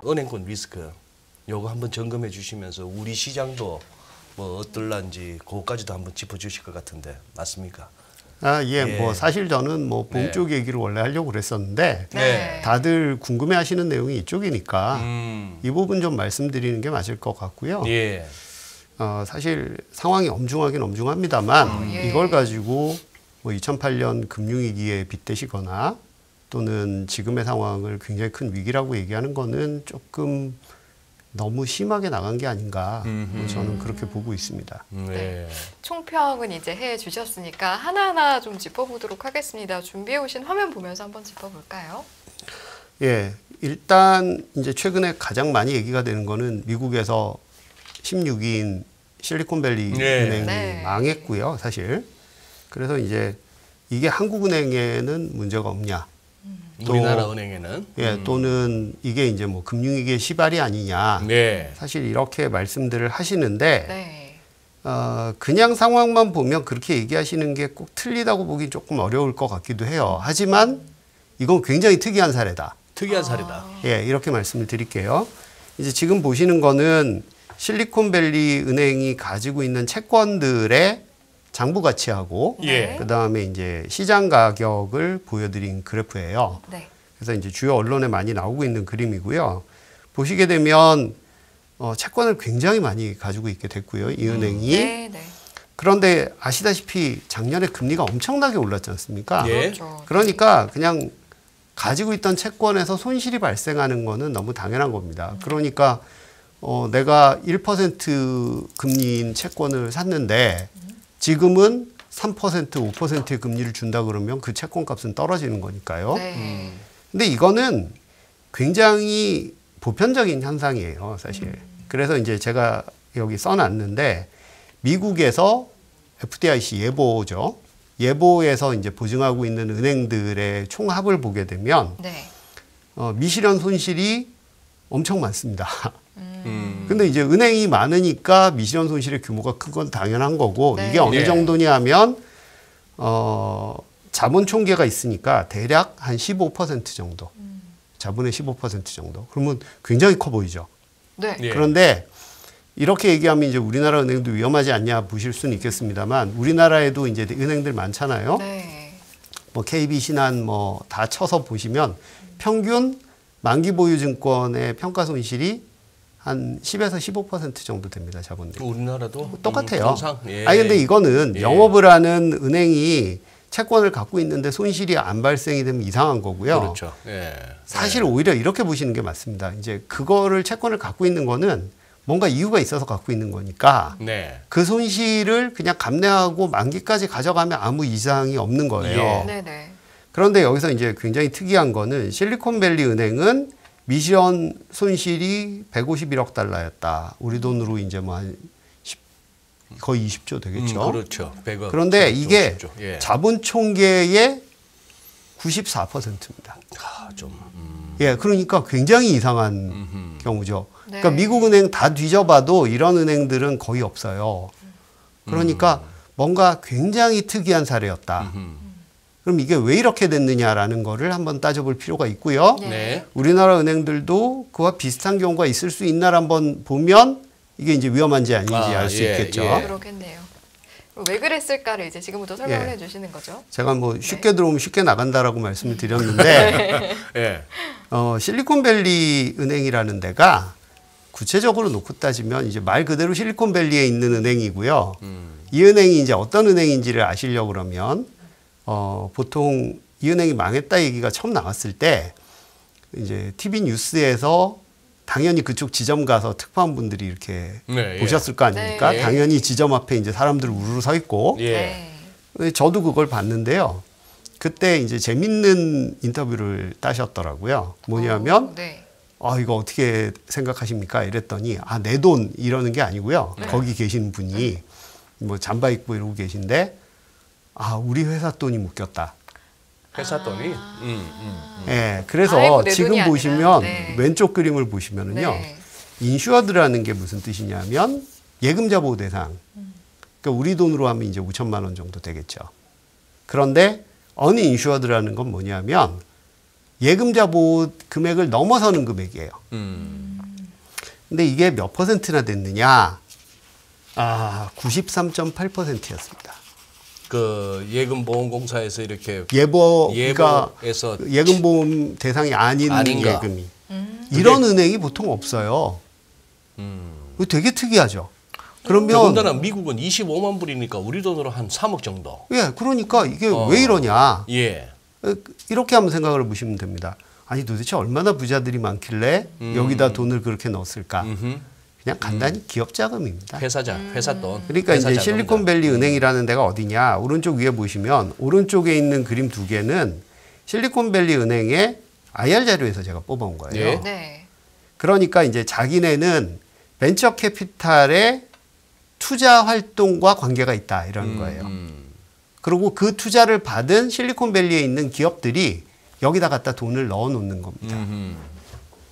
은행권 리스크 요거 한번 점검해 주시면서 우리 시장도 뭐 어떨란지 그거까지도 한번 짚어주실 것 같은데 맞습니까? 예, 뭐 사실 저는 뭐 보험 쪽 얘기를 원래 하려고 그랬었는데 다들 궁금해하시는 내용이 이쪽이니까 이 부분 좀 말씀드리는 게 맞을 것 같고요. 예. 사실 상황이 엄중하긴 엄중합니다만 이걸 가지고 뭐 2008년 금융위기에 빗대시거나 또는 지금의 상황을 굉장히 큰 위기라고 얘기하는 거는 조금 너무 심하게 나간 게 아닌가 저는 그렇게 보고 있습니다. 네. 총평은 이제 해 주셨으니까 하나하나 좀 짚어보도록 하겠습니다. 준비해 오신 화면 보면서 한번 짚어볼까요? 예, 일단 이제 최근에 가장 많이 얘기가 되는 거는 미국에서 16인 실리콘밸리 은행이 망했고요, 사실. 그래서 이제 이게 한국은행에는 문제가 없냐? 우리나라 은행에는 또는 이게 이제 뭐 금융위기의 시발이 아니냐. 사실 이렇게 말씀들을 하시는데 그냥 상황만 보면 그렇게 얘기하시는 게 꼭 틀리다고 보기 조금 어려울 것 같기도 해요. 하지만 이건 굉장히 특이한 사례다. 특이한 사례다. 예, 이렇게 말씀을 드릴게요. 이제 지금 보시는 거는 실리콘밸리 은행이 가지고 있는 채권들의 장부 가치하고 그다음에 이제 시장 가격을 보여드린 그래프예요. 그래서 이제 주요 언론에 많이 나오고 있는 그림이고요. 보시게 되면 채권을 굉장히 많이 가지고 있게 됐고요. 이 은행이. 그런데 아시다시피 작년에 금리가 엄청나게 올랐지 않습니까? 그러니까 그냥 가지고 있던 채권에서 손실이 발생하는 거는 너무 당연한 겁니다. 그러니까 내가 1% 금리인 채권을 샀는데 지금은 3%, 5%의 금리를 준다 그러면 그 채권 값은 떨어지는 거니까요. 근데 이거는 굉장히 보편적인 현상이에요, 사실. 그래서 이제 제가 여기 써놨는데 미국에서 FDIC 예보죠. 예보에서 이제 보증하고 있는 은행들의 총합을 보게 되면 미실현 손실이 엄청 많습니다. 근데 이제 은행이 많으니까 미실현 손실의 규모가 큰 건 당연한 거고 이게 어느 정도냐 하면 자본 총계가 있으니까 대략 한 15% 정도. 자본의 15% 정도. 그러면 굉장히 커 보이죠. 그런데 이렇게 얘기하면 이제 우리나라 은행도 위험하지 않냐 보실 수는 있겠습니다만 우리나라에도 이제 은행들 많잖아요. 뭐 KB, 신한 뭐 다 쳐서 보시면 평균 만기 보유 증권의 평가 손실이 한 10에서 15% 정도 됩니다, 자본들. 우리나라도 똑같아요. 아니 근데 이거는 영업을 하는 은행이 채권을 갖고 있는데 손실이 안 발생이 되면 이상한 거고요. 그렇죠. 사실 오히려 이렇게 보시는 게 맞습니다. 이제 그거를 채권을 갖고 있는 거는 뭔가 이유가 있어서 갖고 있는 거니까 그 손실을 그냥 감내하고 만기까지 가져가면 아무 이상이 없는 거예요. 그런데 여기서 이제 굉장히 특이한 거는 실리콘밸리 은행은 미실현 손실이 151억 달러였다. 우리 돈으로 이제 뭐 한 거의 20조 되겠죠. 그렇죠. 100억. 그런데 이게 자본 총계의 94%입니다. 그러니까 굉장히 이상한 경우죠. 그러니까 미국 은행 다 뒤져봐도 이런 은행들은 거의 없어요. 그러니까 뭔가 굉장히 특이한 사례였다. 그럼 이게 왜 이렇게 됐느냐라는 거를 한번 따져볼 필요가 있고요. 우리나라 은행들도 그와 비슷한 경우가 있을 수 있나를 한번 보면 이게 이제 위험한지 아닌지 알 수 있겠죠. 그렇겠네요. 왜 그랬을까를 이제 지금부터 설명을 해주시는 거죠. 제가 뭐 쉽게 들어오면 쉽게 나간다라고 말씀을 드렸는데 실리콘밸리 은행이라는 데가 구체적으로 놓고 따지면 이제 말 그대로 실리콘밸리에 있는 은행이고요. 이 은행이 이제 어떤 은행인지를 아시려고 그러면 보통 이 은행이 망했다 얘기가 처음 나왔을 때 이제 TV 뉴스에서 당연히 그쪽 지점 가서 특파원분들이 이렇게 보셨을 거 아닙니까? 당연히 지점 앞에 이제 사람들 우르르 서 있고. 저도 그걸 봤는데요. 그때 이제 재밌는 인터뷰를 따셨더라고요. 뭐냐면 이거 어떻게 생각하십니까? 이랬더니 내 돈 이러는 게 아니고요. 거기 계신 분이 뭐 잠바 입고 이러고 계신데 우리 회사 돈이 묶였다. 회사 돈이? 그래서 지금 보시면 왼쪽 그림을 보시면은요. 인슈어드라는 게 무슨 뜻이냐면 예금자 보호 대상. 그러니까 우리 돈으로 하면 이제 5천만 원 정도 되겠죠. 그런데 언인슈어드라는 건 뭐냐면 예금자 보호 금액을 넘어서는 금액이에요. 음. 근데 이게 몇 퍼센트나 됐느냐? 93.8%였습니다. 그 예금보험공사에서 이렇게 그러니까 예보에서 예금보험 대상이 아닌 아닌가? 예금이. 이런 은행이 보통 없어요. 이거 되게 특이하죠. 그러면 더군다나 미국은 25만 불이니까 우리 돈으로 한 3억 정도. 예, 그러니까 이게 왜 이러냐? 예. 이렇게 한번 생각을 보시면 됩니다. 아니 도대체 얼마나 부자들이 많길래 여기다 돈을 그렇게 넣었을까? 그냥 간단히 기업 자금입니다. 회사 돈. 그러니까 회사 이제 자금이다. 실리콘밸리 은행이라는 데가 어디냐? 오른쪽 위에 보시면 오른쪽에 있는 그림 두 개는 실리콘밸리 은행의 IR 자료에서 제가 뽑아온 거예요. 예. 네. 그러니까 이제 자기네는 벤처 캐피탈의 투자 활동과 관계가 있다 이러는 거예요. 그리고 그 투자를 받은 실리콘밸리에 있는 기업들이 여기다 갖다 돈을 넣어 놓는 겁니다.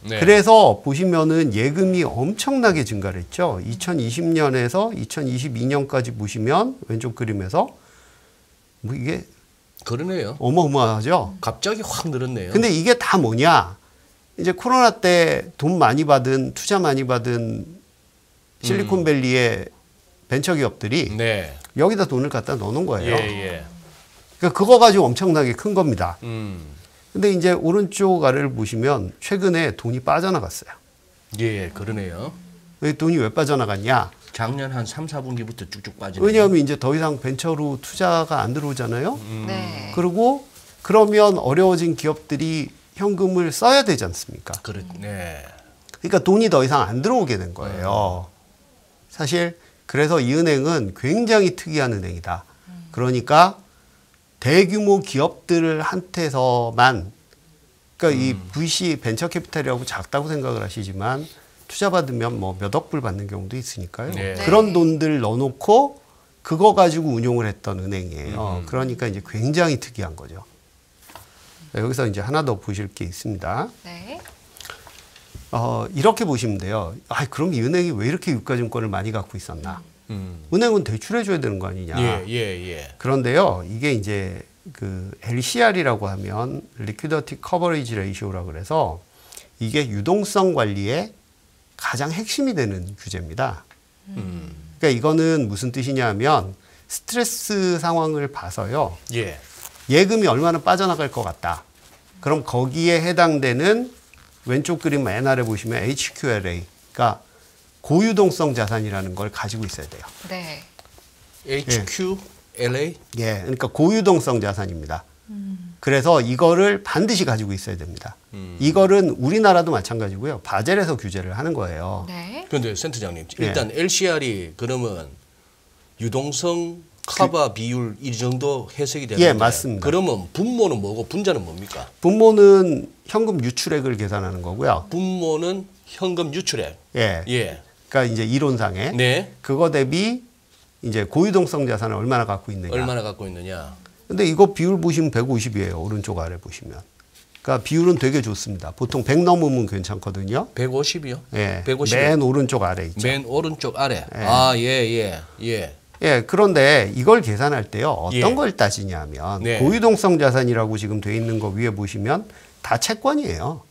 네. 그래서 보시면은 예금이 엄청나게 증가를 했죠. 2020년에서 2022년까지 보시면 왼쪽 그림에서 뭐 이게 그러네요. 어마어마하죠. 갑자기 확 늘었네요. 근데 이게 다 뭐냐? 이제 코로나 때 돈 많이 받은 투자 많이 받은 실리콘밸리의 벤처 기업들이 네. 여기다 돈을 갖다 넣어놓은 거예요. 예. 그러니까 그거 가지고 엄청나게 큰 겁니다. 음. 근데 이제 오른쪽 아래를 보시면 최근에 돈이 빠져나갔어요. 예, 그러네요. 돈이 왜 빠져나갔냐? 작년 한 3, 4분기부터 쭉쭉 빠지네요. 왜냐하면 이제 더 이상 벤처로 투자가 안 들어오잖아요. 네. 그리고 그러면 어려워진 기업들이 현금을 써야 되지 않습니까? 네. 그러니까 돈이 더 이상 안 들어오게 된 거예요. 사실 그래서 이 은행은 굉장히 특이한 은행이다. 그러니까 대규모 기업들 한테서만 그러니까 이 VC 벤처 캐피탈이라고 작다고 생각을 하시지만 투자 받으면 뭐 몇억 불 받는 경우도 있으니까요. 네. 그런 돈들 넣어놓고 그거 가지고 운용을 했던 은행이에요. 그러니까 이제 굉장히 특이한 거죠. 여기서 이제 하나 더 보실 게 있습니다. 네. 이렇게 보시면 돼요. 그럼 이 은행이 왜 이렇게 유가증권을 많이 갖고 있었나? 은행은 대출해줘야 되는 거 아니냐? 예. 그런데요, 이게 이제 그 LCR이라고 하면 Liquidity Coverage Ratio라고 그래서 이게 유동성 관리의 가장 핵심이 되는 규제입니다. 그러니까 이거는 무슨 뜻이냐면 스트레스 상황을 봐서요. 예. 예금이 얼마나 빠져나갈 것 같다. 그럼 거기에 해당되는 왼쪽 그림 맨 아래 보시면 HQLA, 그러니까 고유동성 자산이라는 걸 가지고 있어야 돼요. 네. HQLA? 예, 그러니까 고유동성 자산입니다. 그래서 이거를 반드시 가지고 있어야 됩니다. 이거는 우리나라도 마찬가지고요. 바젤에서 규제를 하는 거예요. 네. 그런데 센터장님, 일단 LCR이 그러면 유동성 커버 비율 이 정도 해석이 되는데 예, 맞습니다. 그러면 분모는 뭐고 분자는 뭡니까? 분모는 현금 유출액을 계산하는 거고요. 분모는 현금 유출액. 예. 예. 그러니까 이제 이론상에 네. 그거 대비 이제 고유동성 자산을 얼마나 갖고 있느냐. 얼마나 갖고 있느냐. 근데 이거 비율 보시면 150이에요. 오른쪽 아래 보시면. 그러니까 비율은 되게 좋습니다. 보통 100 넘으면 괜찮거든요. 150이요? 예. 150. 맨 오른쪽 아래 있죠. 맨 오른쪽 아래. 예. 예. 예, 그런데 이걸 계산할 때요. 어떤 예. 걸 따지냐면 네. 고유동성 자산이라고 지금 돼 있는 거 위에 보시면 다 채권이에요.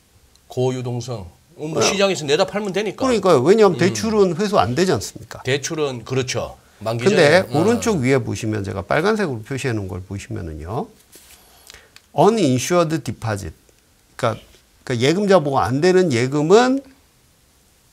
고유동성. 뭐 시장에서 내다 팔면 되니까. 그러니까요. 왜냐하면 대출은 회수 안 되지 않습니까? 대출은 그렇죠. 만기 근데 전에. 오른쪽 위에 보시면 제가 빨간색으로 표시해 놓은 걸 보시면은요. uninsured deposit. 그러니까 예금자 보호 안 되는 예금은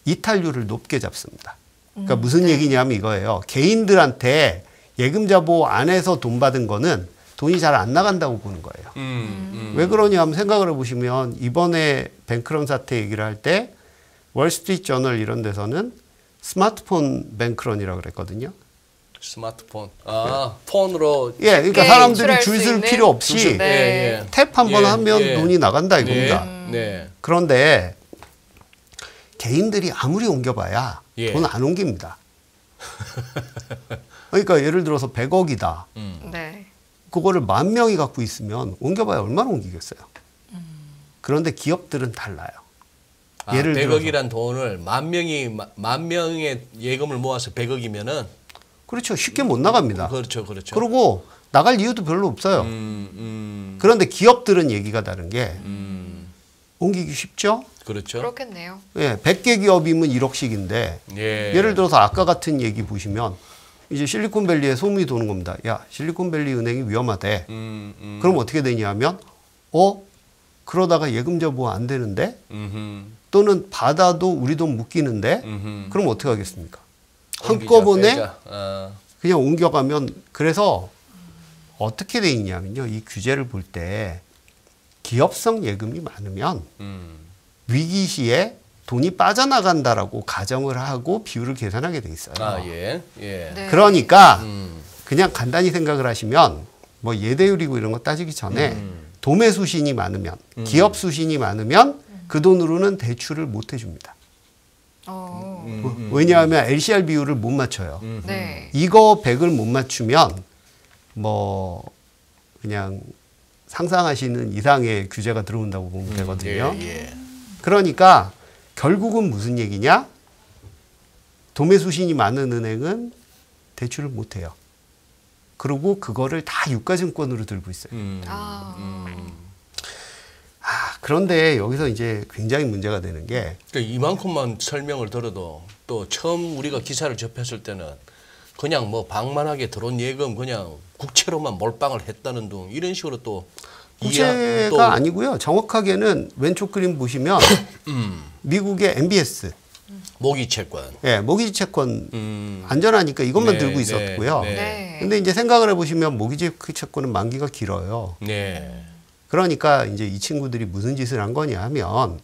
이탈률을 높게 잡습니다. 그러니까 무슨 얘기냐면 이거예요. 개인들한테 예금자 보호 안에서 돈 받은 거는 돈이 잘 안 나간다고 보는 거예요. 왜 그러냐면 생각을 해보시면 이번에 뱅크런 사태 얘기를 할 때 월스트리트 저널 이런 데서는 스마트폰 뱅크런이라고 그랬거든요. 스마트폰. 폰으로. 예, 그러니까 쉽게 사람들이 인출할 줄 수 쓸 있는? 필요 없이 네. 탭 한 번 예, 하면 예. 돈이 나간다 이겁니다. 네. 그런데 개인들이 아무리 옮겨봐야 예. 돈 안 옮깁니다. 그러니까 예를 들어서 100억이다. 네. 그거를 10,000명이 갖고 있으면 옮겨봐야 얼마나 옮기겠어요. 그런데 기업들은 달라요. 예를 100억이란 돈을 만 명의 예금을 모아서 100억이면은 그렇죠. 쉽게 못 나갑니다. 그렇죠. 그리고 나갈 이유도 별로 없어요. 그런데 기업들은 얘기가 다른 게 옮기기 쉽죠? 그렇죠. 그렇겠네요. 예, 100개 기업이면 1억씩인데 예. 예를 들어서 아까 같은 얘기 보시면 이제 실리콘밸리에 소문이 도는 겁니다. 야, 실리콘밸리 은행이 위험하대. 그럼 어떻게 되냐 하면 그러다가 예금자 보호 안 되는데 또는 받아도 우리 돈 묶이는데 그럼 어떻게 하겠습니까? 한꺼번에 그냥 옮겨가면 그래서 어떻게 돼 있냐면요. 이 규제를 볼 때 기업성 예금이 많으면 위기 시에 돈이 빠져나간다라고 가정을 하고 비율을 계산하게 돼 있어요. 예. 예. 네. 그러니까 그냥 간단히 생각을 하시면 뭐 예대율이고 이런 거 따지기 전에 도매 수신이 많으면 기업 수신이 많으면 그 돈으로는 대출을 못 해줍니다. 왜냐하면 LCR 비율을 못 맞춰요. 네. 이거 100을 못 맞추면 뭐 그냥 상상하시는 이상의 규제가 들어온다고 보면 되거든요. 예. 그러니까 결국은 무슨 얘기냐? 도매 수신이 많은 은행은 대출을 못 해요. 그리고 그거를 다 유가증권으로 들고 있어요. 그런데 여기서 이제 굉장히 문제가 되는 게 그러니까 이만큼만 설명을 들어도 또 처음 우리가 기사를 접했을 때는 그냥 뭐 방만하게 들어온 예금 그냥 국채로만 몰빵을 했다는 등 이런 식으로 또 국채가 아니고요. 정확하게는 왼쪽 그림 보시면 미국의 MBS 모기 채권. 예, 모기지 채권 안전하니까 이것만 들고 있었고요. 네. 근데 이제 생각을 해보시면 모기지 채권은 만기가 길어요. 네. 그러니까 이제 이 친구들이 무슨 짓을 한 거냐 하면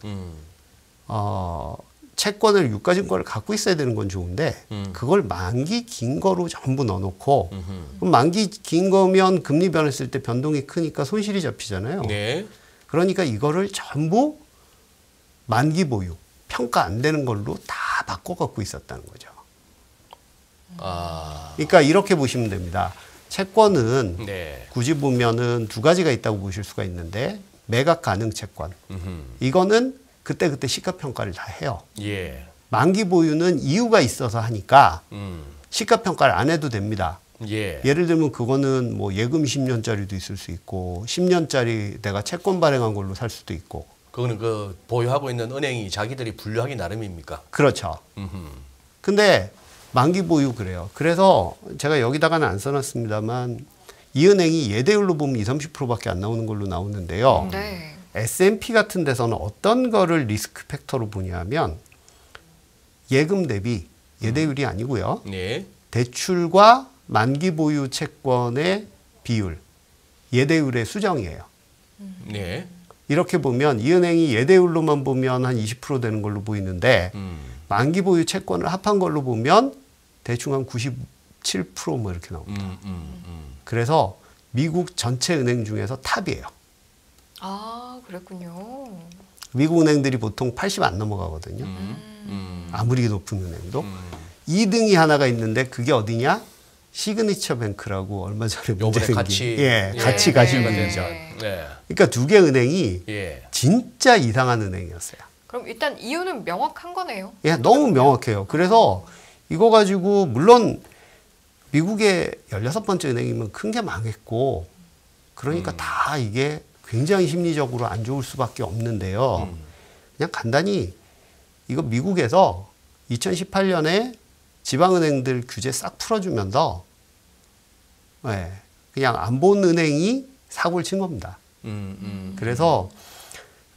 채권을 유가증권을 갖고 있어야 되는 건 좋은데 그걸 만기 긴 거로 전부 넣어놓고 그럼 만기 긴 거면 금리 변했을 때 변동이 크니까 손실이 잡히잖아요. 네. 그러니까 이거를 전부 만기 보유 평가 안 되는 걸로 다 바꿔 갖고 있었다는 거죠. 그러니까 이렇게 보시면 됩니다. 채권은 네. 굳이 보면은 두 가지가 있다고 보실 수가 있는데 매각 가능 채권. 이거는 그때그때 시가평가를 다 해요. 예. 만기 보유는 이유가 있어서 하니까 시가평가를 안 해도 됩니다. 예. 예를 들면 그거는 뭐 예금 10년짜리도 있을 수 있고 10년짜리 내가 채권 발행한 걸로 살 수도 있고. 그거는 그 보유하고 있는 은행이 자기들이 분류하기 나름입니까? 그렇죠. 근데 만기 보유 그래요. 그래서 제가 여기다가는 안 써놨습니다만 이 은행이 예대율로 보면 20, 30%밖에 안 나오는 걸로 나오는데요. 네. S&P 같은 데서는 어떤 거를 리스크 팩터로 보냐면 예금 대비 예대율이 아니고요. 네. 대출과 만기 보유 채권의 비율, 예대율의 수정이에요. 네. 이렇게 보면 이 은행이 예대율로만 보면 한 20% 되는 걸로 보이는데 만기 보유 채권을 합한 걸로 보면 대충 한 97%뭐 이렇게 나옵니다. 그래서 미국 전체 은행 중에서 탑이에요. 아, 그랬군요. 미국 은행들이 보통 80 안 넘어가거든요. 아무리 높은 은행도. 2등이 하나가 있는데 그게 어디냐? 시그니처 뱅크라고 얼마 전에 문제 요번에 생긴. 같이 같이 가신 분이죠. 네. 그러니까 두 개 은행이 예. 진짜 이상한 은행이었어요. 그럼 일단 이유는 명확한 거네요. 예, 너무 명확해요. 그래서 이거 가지고 물론 미국의 16번째 은행이면 큰 게 망했고 그러니까 다 이게 굉장히 심리적으로 안 좋을 수밖에 없는데요. 그냥 간단히 이거 미국에서 2018년에 지방은행들 규제 싹 풀어주면서 예, 그냥 안 본 은행이 사고를 친 겁니다. 그래서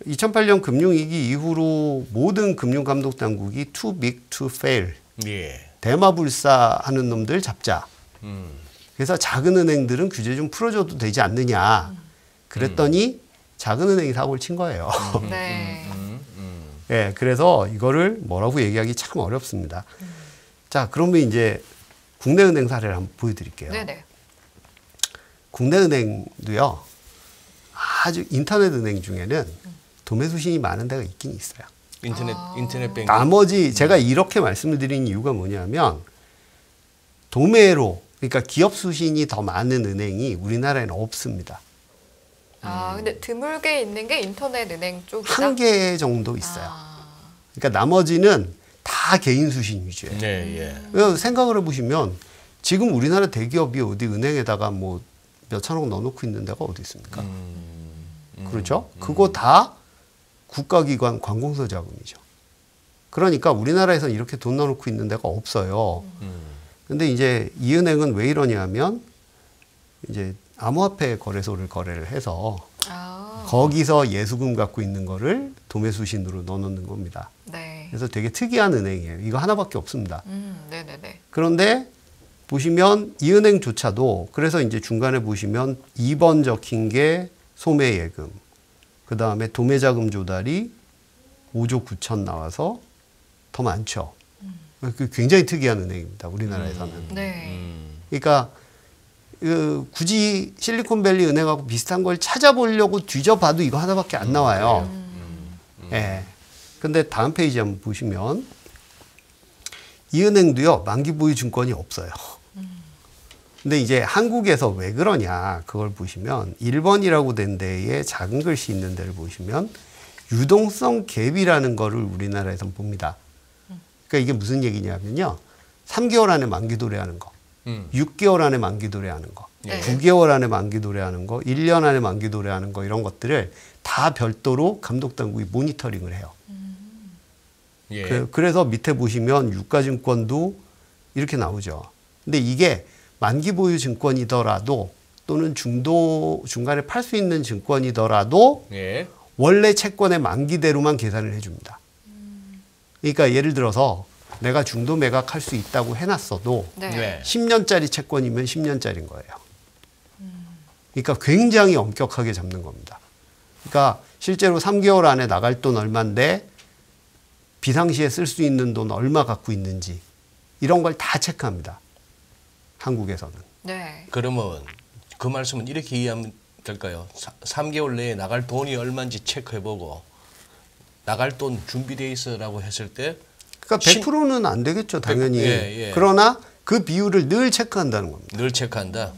2008년 금융위기 이후로 모든 금융감독당국이 too big to fail. 예. 대마불사하는 놈들 잡자. 그래서 작은 은행들은 규제 좀 풀어줘도 되지 않느냐. 그랬더니 작은 은행이 사고를 친 거예요. 네. 예, 그래서 이거를 뭐라고 얘기하기 참 어렵습니다. 자, 그러면 이제 국내 은행 사례를 한번 보여드릴게요. 네네. 국내 은행도요. 아주 인터넷 은행 중에는 도매 수신이 많은 데가 있긴 있어요. 인터넷 뱅킹. 나머지 제가 이렇게 말씀을 드린 이유가 뭐냐면 도매로 그러니까 기업 수신이 더 많은 은행이 우리나라에는 없습니다. 아, 근데 드물게 있는 게 인터넷 은행 쪽이다. 한 개 정도 있어요. 그러니까 나머지는 다 개인 수신 위주예요. 네, 그래서 생각을 해보시면 지금 우리나라 대기업이 어디 은행에다가 뭐 몇천억 넣어놓고 있는 데가 어디 있습니까? 그렇죠? 그거 다 국가기관 관공서 자금이죠. 그러니까 우리나라에서는 이렇게 돈 넣어놓고 있는 데가 없어요. 근데 이제 이 은행은 왜 이러냐 하면 이제 암호화폐 거래소를 거래를 해서 거기서 예수금 갖고 있는 거를 도매수신으로 넣어놓는 겁니다. 네. 그래서 되게 특이한 은행이에요. 이거 하나밖에 없습니다. 네네네. 그런데 보시면 이 은행조차도 그래서 이제 중간에 보시면 2번 적힌 게 소매예금, 그 다음에 도매자금 조달이 5조 9천 나와서 더 많죠. 굉장히 특이한 은행입니다. 우리나라에서는. 네. 그러니까 굳이 실리콘밸리 은행하고 비슷한 걸 찾아보려고 뒤져봐도 이거 하나밖에 안 나와요. 예. 근데 다음 페이지 한번 보시면 이 은행도요, 만기 보유 증권이 없어요. 근데 이제 한국에서 왜 그러냐, 그걸 보시면 1번이라고 된 데에 작은 글씨 있는 데를 보시면 유동성 갭이라는 거를 우리나라에선 봅니다. 그러니까 이게 무슨 얘기냐면요. 3개월 안에 만기 도래하는 거, 6개월 안에 만기 도래하는 거, 네. 9개월 안에 만기 도래하는 거, 1년 안에 만기 도래하는 거, 이런 것들을 다 별도로 감독당국이 모니터링을 해요. 예. 그래서 밑에 보시면 유가증권도 이렇게 나오죠. 근데 이게 만기 보유 증권이더라도 또는 중간에 팔 수 있는 증권이더라도 예. 원래 채권의 만기대로만 계산을 해줍니다. 그러니까 예를 들어서 내가 중도 매각할 수 있다고 해놨어도 네. 네. 10년짜리 채권이면 10년짜리인 거예요. 그러니까 굉장히 엄격하게 잡는 겁니다. 그러니까 실제로 3개월 안에 나갈 돈 얼마인데 비상시에 쓸 수 있는 돈 얼마 갖고 있는지 이런 걸 다 체크합니다. 한국에서는. 네. 그러면 그 말씀은 이렇게 이해하면 될까요? 3개월 내에 나갈 돈이 얼마인지 체크해보고 나갈 돈 준비돼 있어라고 했을 때 그러니까 100%는 안 되겠죠, 당연히. 예. 그러나 그 비율을 늘 체크한다는 겁니다. 늘 체크한다.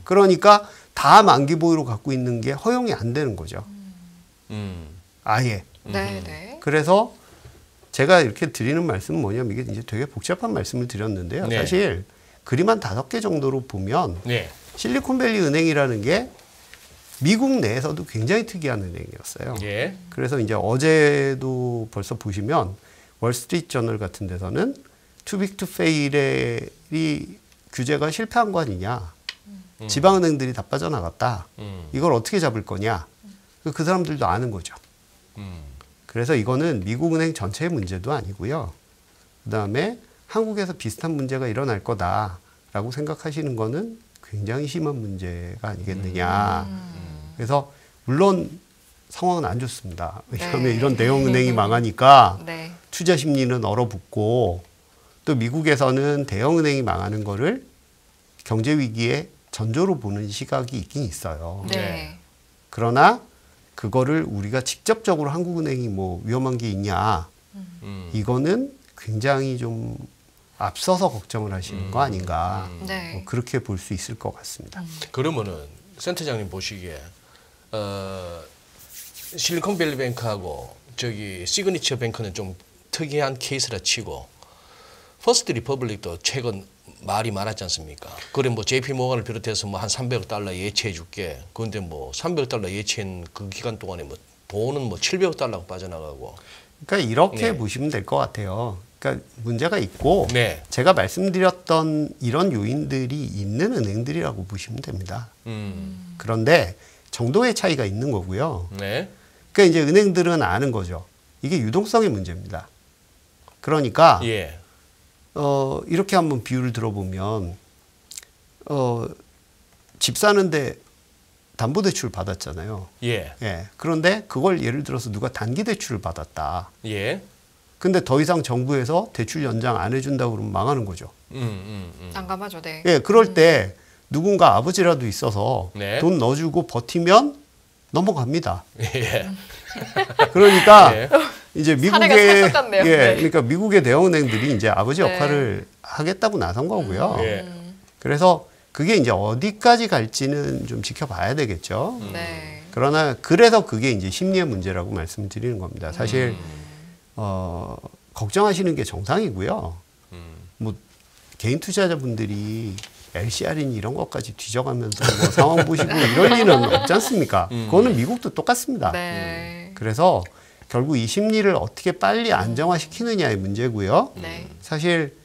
그러니까 다 만기 보유로 갖고 있는 게 허용이 안 되는 거죠. 아예. 네네. 그래서 제가 이렇게 드리는 말씀은 뭐냐면 이게 이제 되게 복잡한 말씀을 드렸는데요. 네. 사실 그림 한 5개 정도로 보면 네. 실리콘밸리 은행이라는 게 미국 내에서도 굉장히 특이한 은행이었어요. 예. 그래서 이제 어제도 벌써 보시면 월스트리트 저널 같은 데서는 too big to fail이 규제가 실패한 거 아니냐. 지방은행들이 다 빠져나갔다. 이걸 어떻게 잡을 거냐. 그 사람들도 아는 거죠. 그래서 이거는 미국 은행 전체의 문제도 아니고요. 그다음에 한국에서 비슷한 문제가 일어날 거다라고 생각하시는 거는 굉장히 심한 문제가 아니겠느냐. 그래서 물론 상황은 안 좋습니다. 왜냐하면 네. 이런 대형 은행이 망하니까 네. 투자 심리는 얼어붙고 또 미국에서는 대형 은행이 망하는 거를 경제 위기의 전조로 보는 시각이 있긴 있어요. 네. 그러나 그거를 우리가 직접적으로 한국은행이 뭐 위험한 게 있냐, 이거는 굉장히 좀 앞서서 걱정을 하시는 거 아닌가, 네. 뭐 그렇게 볼 수 있을 것 같습니다. 그러면은 센터장님 보시기에 실리콘밸리뱅크하고 저기 시그니처 뱅크는 좀 특이한 케이스라 치고 퍼스트 리퍼블릭도 최근 말이 많았지 않습니까? 그래 뭐 JP 모건을 비롯해서 뭐 한 300억 달러 예치해 줄게. 그런데 뭐 300억 달러 예치한 그 기간 동안에 뭐 돈은 뭐 700억 달러가 빠져나가고. 그러니까 이렇게 네. 보시면 될 것 같아요. 그러니까 문제가 있고 네. 제가 말씀드렸던 이런 요인들이 있는 은행들이라고 보시면 됩니다. 그런데 정도의 차이가 있는 거고요. 네. 그러니까 이제 은행들은 아는 거죠. 이게 유동성의 문제입니다. 그러니까 예. 이렇게 한번 비유를 들어보면 집 사는데 담보대출 받았잖아요. 예. 예. 그런데 그걸 예를 들어서 누가 단기대출을 받았다. 예. 근데 더 이상 정부에서 대출 연장 안 해준다고 그러면 망하는 거죠. 난감하죠. 네. 예. 그럴 때 누군가 아버지라도 있어서 네. 돈 넣어주고 버티면 넘어갑니다. 예. 그러니까 예. 이제 사례가 미국의 찰떡 같네요. 예, 네. 그러니까 미국의 대형은행들이 이제 아버지 네. 역할을 하겠다고 나선 거고요. 예. 그래서 그게 이제 어디까지 갈지는 좀 지켜봐야 되겠죠. 네. 그러나 그래서 그게 이제 심리의 문제라고 말씀드리는 겁니다. 사실 걱정하시는 게 정상이고요. 뭐 개인 투자자분들이 LCR이니 이런 것까지 뒤져가면서 뭐 상황 보시고 이럴 리는 없지 않습니까? 그거는 미국도 똑같습니다. 네. 그래서 결국 이 심리를 어떻게 빨리 안정화시키느냐의 문제고요. 네. 사실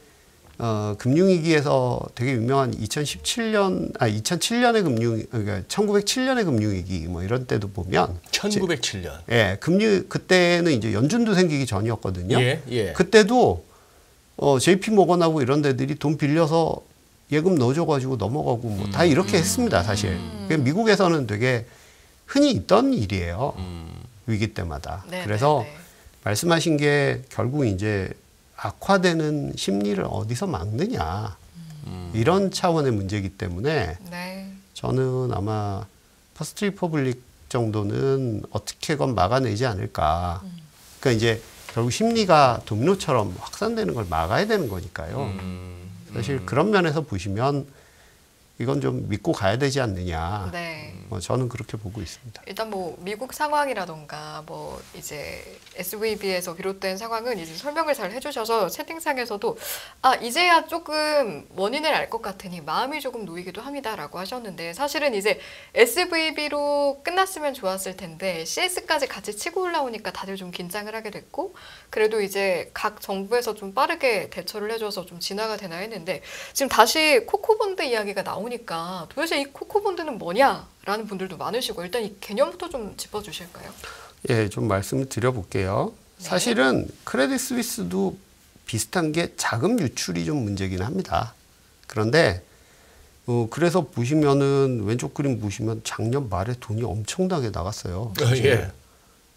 금융위기에서 되게 유명한 2007년의 그러니까 1907년의 금융위기 뭐 이런 때도 보면 1907년. 예, 그때는 이제 연준도 생기기 전이었거든요. 예, 예. 그때도 JP 모건하고 이런 데들이 돈 빌려서 예금 넣어줘가지고 넘어가고 뭐 다 이렇게 했습니다, 사실. 미국에서는 되게 흔히 있던 일이에요. 위기 때마다. 네, 그래서 네, 네. 말씀하신 게 결국 이제 악화되는 심리를 어디서 막느냐 이런 차원의 문제이기 때문에 네. 저는 아마 퍼스트 리퍼블릭 정도는 어떻게건 막아내지 않을까. 그러니까 이제 결국 심리가 도미노처럼 확산되는 걸 막아야 되는 거니까요. 사실 그런 면에서 보시면 이건 좀 믿고 가야 되지 않느냐. 네. 저는 그렇게 보고 있습니다. 일단 뭐 미국 상황이라던가 뭐 이제 SVB에서 비롯된 상황은 이제 설명을 잘 해주셔서 채팅창에서도 이제야 조금 원인을 알 것 같으니 마음이 조금 놓이기도 합니다라고 하셨는데 사실은 이제 SVB로 끝났으면 좋았을 텐데 CS까지 같이 치고 올라오니까 다들 좀 긴장을 하게 됐고 그래도 이제 각 정부에서 좀 빠르게 대처를 해줘서 좀 진화가 되나 했는데 지금 다시 코코본드 이야기가 나오니까 도대체 이 코코본드는 뭐냐? 라는 분들도 많으시고 일단 이 개념부터 좀 짚어주실까요? 예, 좀 말씀을 드려볼게요. 네. 사실은 크레딧 스위스도 비슷한 게 자금 유출이 좀 문제긴 합니다. 그런데 그래서 보시면은 왼쪽 그림 보시면 작년 말에 돈이 엄청나게 나갔어요. 예.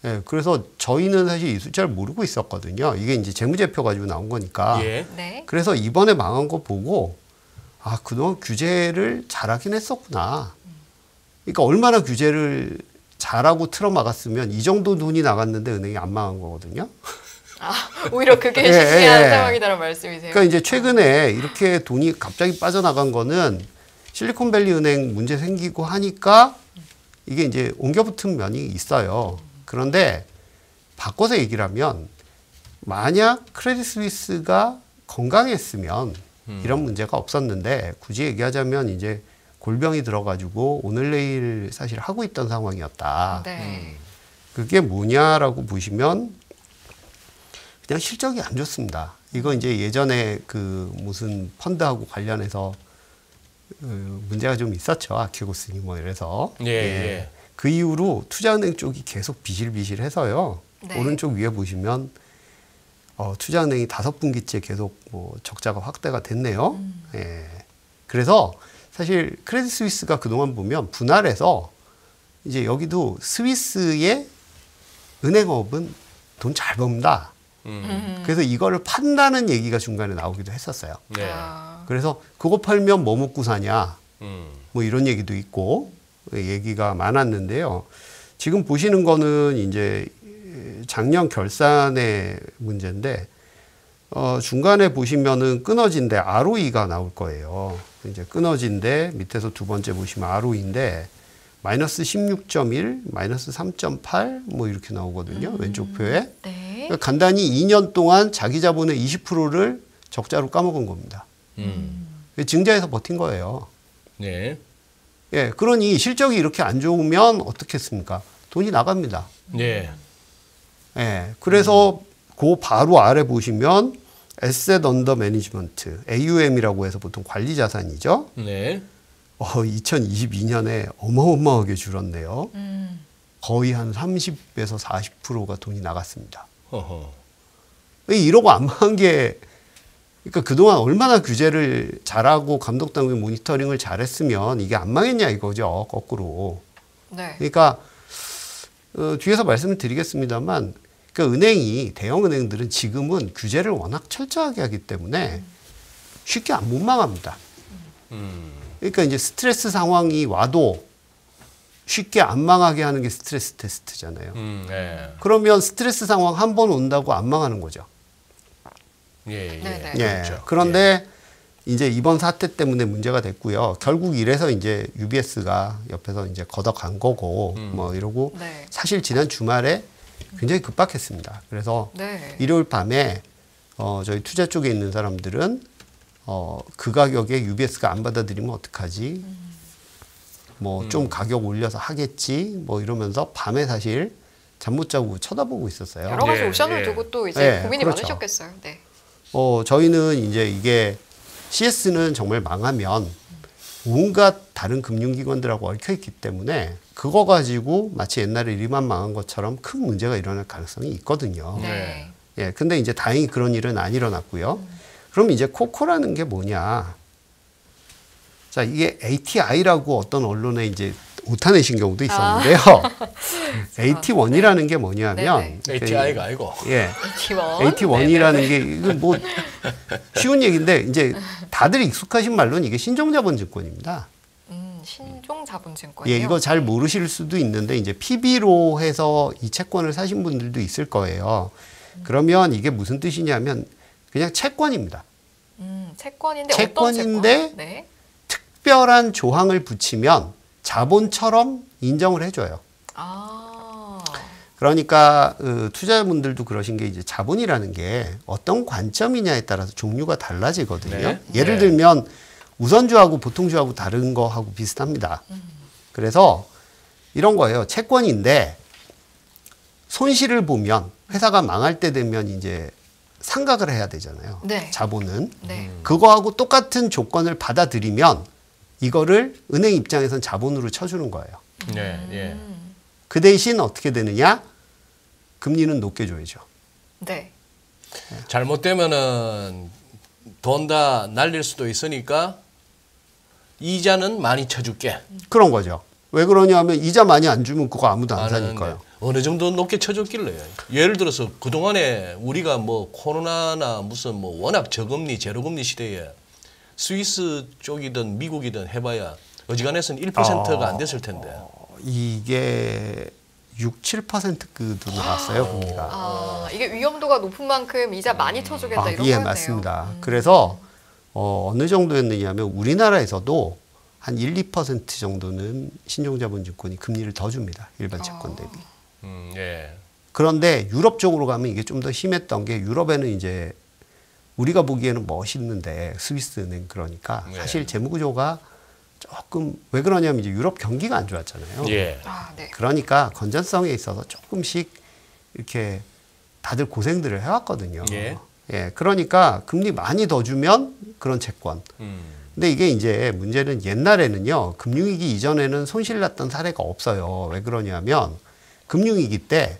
예, 그래서 저희는 사실 이 숫자를 모르고 있었거든요. 이게 이제 재무제표 가지고 나온 거니까. 예. 네. 그래서 이번에 망한 거 보고 그동안 규제를 잘하긴 했었구나. 그러니까 얼마나 규제를 잘하고 틀어막았으면 이 정도 돈이 나갔는데 은행이 안 망한 거거든요. 오히려 그게 예, 신기한 예. 상황이다라는 말씀이세요? 그러니까 이제 최근에 이렇게 돈이 갑자기 빠져나간 거는 실리콘밸리 은행 문제 생기고 하니까 이게 이제 옮겨붙은 면이 있어요. 그런데 바꿔서 얘기를 하면 만약 크레딧 스위스가 건강했으면 이런 문제가 없었는데 굳이 얘기하자면 이제 골병이 들어가지고 오늘 내일 사실 하고 있던 상황이었다. 네. 그게 뭐냐라고 보시면 그냥 실적이 안 좋습니다. 이거 이제 예전에 그 무슨 펀드하고 관련해서 문제가 좀 있었죠. 아키고스니 뭐 이래서. 예. 그 이후로 투자은행 쪽이 계속 비실비실해서요. 네. 오른쪽 위에 보시면 투자은행이 5분기째 계속 뭐 적자가 확대가 됐네요. 예. 그래서 사실 크레딧 스위스가 그동안 보면 분할해서 이제 여기도 스위스의 은행업은 돈 잘 번다. 그래서 이거를 판다는 얘기가 중간에 나오기도 했었어요. 네. 그래서 그거 팔면 뭐 먹고 사냐. 음. 뭐 이런 얘기도 있고 얘기가 많았는데요. 지금 보시는 거는 이제 작년 결산의 문제인데 중간에 보시면은 끊어진데 ROE가 나올 거예요. 이제 끊어진데 밑에서 두 번째 보시면 ROE인데 마이너스 16.1, 마이너스 3.8 뭐 이렇게 나오거든요. 왼쪽 표에. 네. 그러니까 간단히 2년 동안 자기 자본의 20%를 적자로 까먹은 겁니다. 증자해서 버틴 거예요. 네. 예, 그러니 실적이 이렇게 안 좋으면 어떻겠습니까? 돈이 나갑니다. 네. 예, 그래서 그 바로 아래 보시면 Asset Under Management, AUM이라고 해서 보통 관리 자산이죠. 네. 2022년에 어마어마하게 줄었네요. 거의 한 30에서 40%가 돈이 나갔습니다. 허허. 이러고 안 망한 게 그러니까 그동안 얼마나 규제를 잘하고 감독당국이 모니터링을 잘했으면 이게 안 망했냐 이거죠. 거꾸로. 네. 그러니까 뒤에서 말씀을 드리겠습니다만 그러니까 은행이 대형 은행들은 지금은 규제를 워낙 철저하게 하기 때문에 쉽게 못 망합니다. 그러니까 이제 스트레스 상황이 와도 쉽게 안 망하게 하는 게 스트레스 테스트잖아요. 네. 그러면 스트레스 상황 한 번 온다고 안 망하는 거죠. 예. 네네. 예. 그렇죠. 그런데 이제 이번 사태 때문에 문제가 됐고요. 결국 이래서 이제 UBS가 옆에서 이제 걷어간 거고 뭐 이러고 네. 사실 지난 주말에 굉장히 급박했습니다. 그래서 네. 일요일 밤에 저희 투자 쪽에 있는 사람들은 그 가격에 UBS가 안 받아들이면 어떡하지? 뭐 좀 가격 올려서 하겠지? 뭐 이러면서 밤에 사실 잠 못 자고 쳐다보고 있었어요. 여러 가지 예, 옵션을 예. 두고 또 이제 예, 고민이 그렇죠. 많으셨겠어요. 네. 저희는 이제 이게 CS는 정말 망하면 온갖 다른 금융기관들하고 얽혀있기 때문에 그거 가지고 마치 옛날에 리만 망한 것처럼 큰 문제가 일어날 가능성이 있거든요. 네. 예, 근데 이제 다행히 그런 일은 안 일어났고요. 그럼 이제 코코라는 게 뭐냐? 자, 이게 ATI라고 어떤 언론에 이제 오타내신 경우도 있었는데요. AT1이라는 게 뭐냐면 ATI가 아니고. 예. AT1. AT1이라는 게 이거 뭐 쉬운 얘기인데 이제 다들 익숙하신 말로는 이게 신종자본증권입니다. 신종자본증권이요. 예, 이거 잘 모르실 수도 있는데 이제 PB로 해서 이 채권을 사신 분들도 있을 거예요. 그러면 이게 무슨 뜻이냐면 그냥 채권입니다. 채권인데 채권인데 어떤 채권? 네. 특별한 조항을 붙이면 자본처럼 인정을 해줘요. 아. 그러니까 투자자분들도 그러신 게 이제 자본이라는 게 어떤 관점이냐에 따라서 종류가 달라지거든요. 네. 예를 네. 들면 우선주하고 보통주하고 다른 거하고 비슷합니다. 그래서 이런 거예요. 채권인데 손실을 보면 회사가 망할 때 되면 이제 상각을 해야 되잖아요. 네. 자본은. 네. 그거하고 똑같은 조건을 받아들이면 이거를 은행 입장에선 자본으로 쳐주는 거예요. 네, 예. 그 대신 어떻게 되느냐? 금리는 높게 줘야죠. 네. 잘못되면은 돈 다 날릴 수도 있으니까 이자는 많이 쳐줄게. 그런 거죠. 왜 그러냐면 이자 많이 안 주면 그거 아무도 안 하는데 사니까요. 어느 정도 높게 쳐줬길래. 예를 들어서 그동안에 우리가 뭐 코로나나 무슨 뭐 워낙 저금리, 제로금리 시대에 스위스 쪽이든 미국이든 해봐야 어지간해서는 1%가 안 됐을 텐데. 이게 6, 7%도 나왔어요, 금리가. 아, 이게 위험도가 높은 만큼 이자 많이 쳐주겠다 이런 예, 거네요. 맞습니다. 그래서 어느 정도였느냐면 우리나라에서도 한 1, 2% 정도는 신종자본증권이 금리를 더 줍니다. 일반 채권 대비. 예. 그런데 유럽 쪽으로 가면 이게 좀 더 심했던 게 유럽에는 이제 우리가 보기에는 멋있는데 스위스 은행 그러니까 네. 사실 재무구조가 조금 왜 그러냐면 이제 유럽 경기가 안 좋았잖아요. 예. 아, 네. 그러니까 건전성에 있어서 조금씩 이렇게 다들 고생들을 해왔거든요. 예. 예, 그러니까 금리 많이 더 주면 그런 채권. 근데 이게 이제 문제는 옛날에는요, 금융위기 이전에는 손실 났던 사례가 없어요. 왜 그러냐면 금융위기 때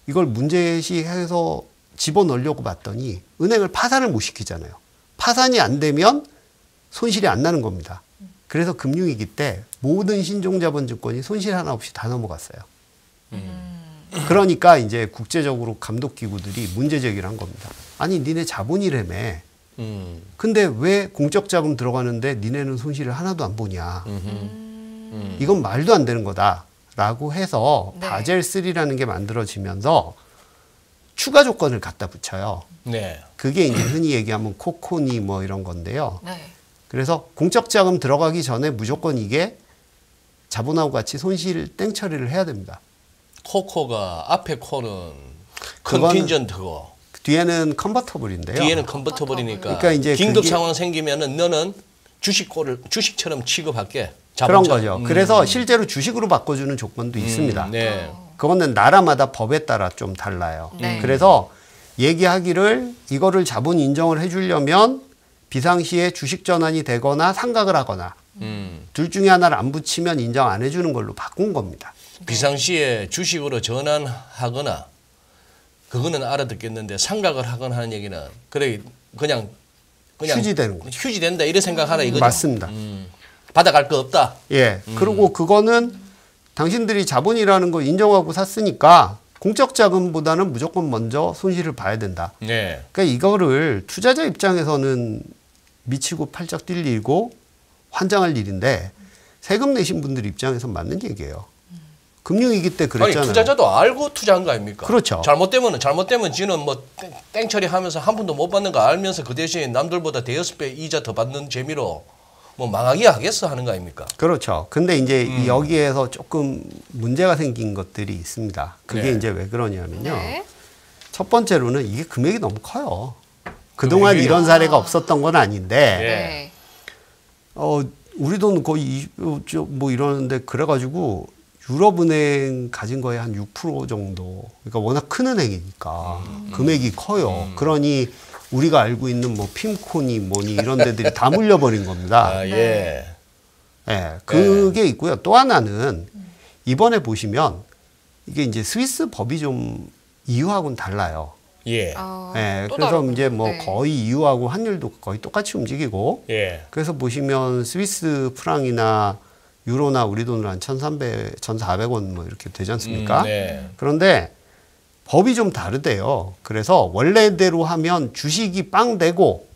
이걸 문제시해서 집어넣으려고 봤더니 은행을 파산을 못 시키잖아요. 파산이 안 되면 손실이 안 나는 겁니다. 그래서 금융위기 때 모든 신종자본증권이 손실 하나 없이 다 넘어갔어요. 그러니까 이제 국제적으로 감독기구들이 문제 제기를 한 겁니다. 아니 니네 자본이라며. 근데 왜 공적 자금 들어가는데 니네는 손실을 하나도 안 보냐. 이건 말도 안 되는 거다라고 해서 네. 바젤 3라는 게 만들어지면서 추가 조건을 갖다 붙여요. 네. 그게 이제 흔히 얘기하면 코코니 뭐 이런 건데요. 네. 그래서 공적 자금 들어가기 전에 무조건 이게 자본하고 같이 손실 땡 처리를 해야 됩니다. 코코가 앞에 코는 그거는- 컨틴전트고 뒤에는 컨버터블인데요. 뒤에는 컨버터블이니까 그러니까 이제 긴급 그게- 상황 생기면은 너는 주식처럼 취급할게. 그런 자본처럼. 거죠. 그래서 실제로 주식으로 바꿔주는 조건도 있습니다. 네. 그거는 나라마다 법에 따라 좀 달라요. 네. 그래서 얘기하기를 이거를 자본 인정을 해주려면 비상시에 주식 전환이 되거나 상각을 하거나 둘 중에 하나를 안 붙이면 인정 안 해주는 걸로 바꾼 겁니다. 비상시에 주식으로 전환하거나 그거는 알아듣겠는데 상각을 하거나 하는 얘기는 그래 그냥 휴지되는 거죠. 휴지된다 이래 생각하라 이거죠. 맞습니다. 받아갈 거 없다. 예. 그리고 그거는 당신들이 자본이라는 거 인정하고 샀으니까 공적 자금보다는 무조건 먼저 손실을 봐야 된다. 네. 그러니까 이거를 투자자 입장에서는 미치고 팔짝 뛸 일이고 환장할 일인데 세금 내신 분들 입장에서 맞는 얘기예요. 금융위기 때 아니 그랬잖아요. 투자자도 알고 투자한 거 아닙니까? 그렇죠. 잘못되면 지는 뭐 땡처리하면서 한 푼도 못 받는 거 알면서 그 대신 남들보다 대여섯 배 이자 더 받는 재미로 뭐 망하게 하겠어 하는 거 아닙니까? 그렇죠. 근데 이제 여기에서 조금 문제가 생긴 것들이 있습니다. 그게 네. 이제 왜 그러냐면요. 네. 첫 번째로는 이게 금액이 너무 커요. 그동안 금액이- 이런 사례가 없었던 건 아닌데 네. 우리 돈 거의 뭐 이러는데 그래가지고 유럽은행 가진 거의 한 6% 정도. 그러니까 워낙 큰 은행이니까 금액이 커요. 그러니 우리가 알고 있는 뭐 핌코니 뭐니 이런 데들이 다 물려버린 겁니다. 아, 예. 예, 그게 있고요. 또 하나는 이번에 보시면 이게 이제 스위스 법이 좀 EU하고는 달라요. 예. 예, 또 그래서 다르군요. 이제 뭐 네. 거의 EU하고 환율도 거의 똑같이 움직이고 예. 그래서 보시면 스위스 프랑이나 유로나 우리 돈으로 한 1,300, 1,400원 뭐 이렇게 되지 않습니까? 네. 그런데 법이 좀 다르대요. 그래서 원래대로 하면 주식이 빵 되고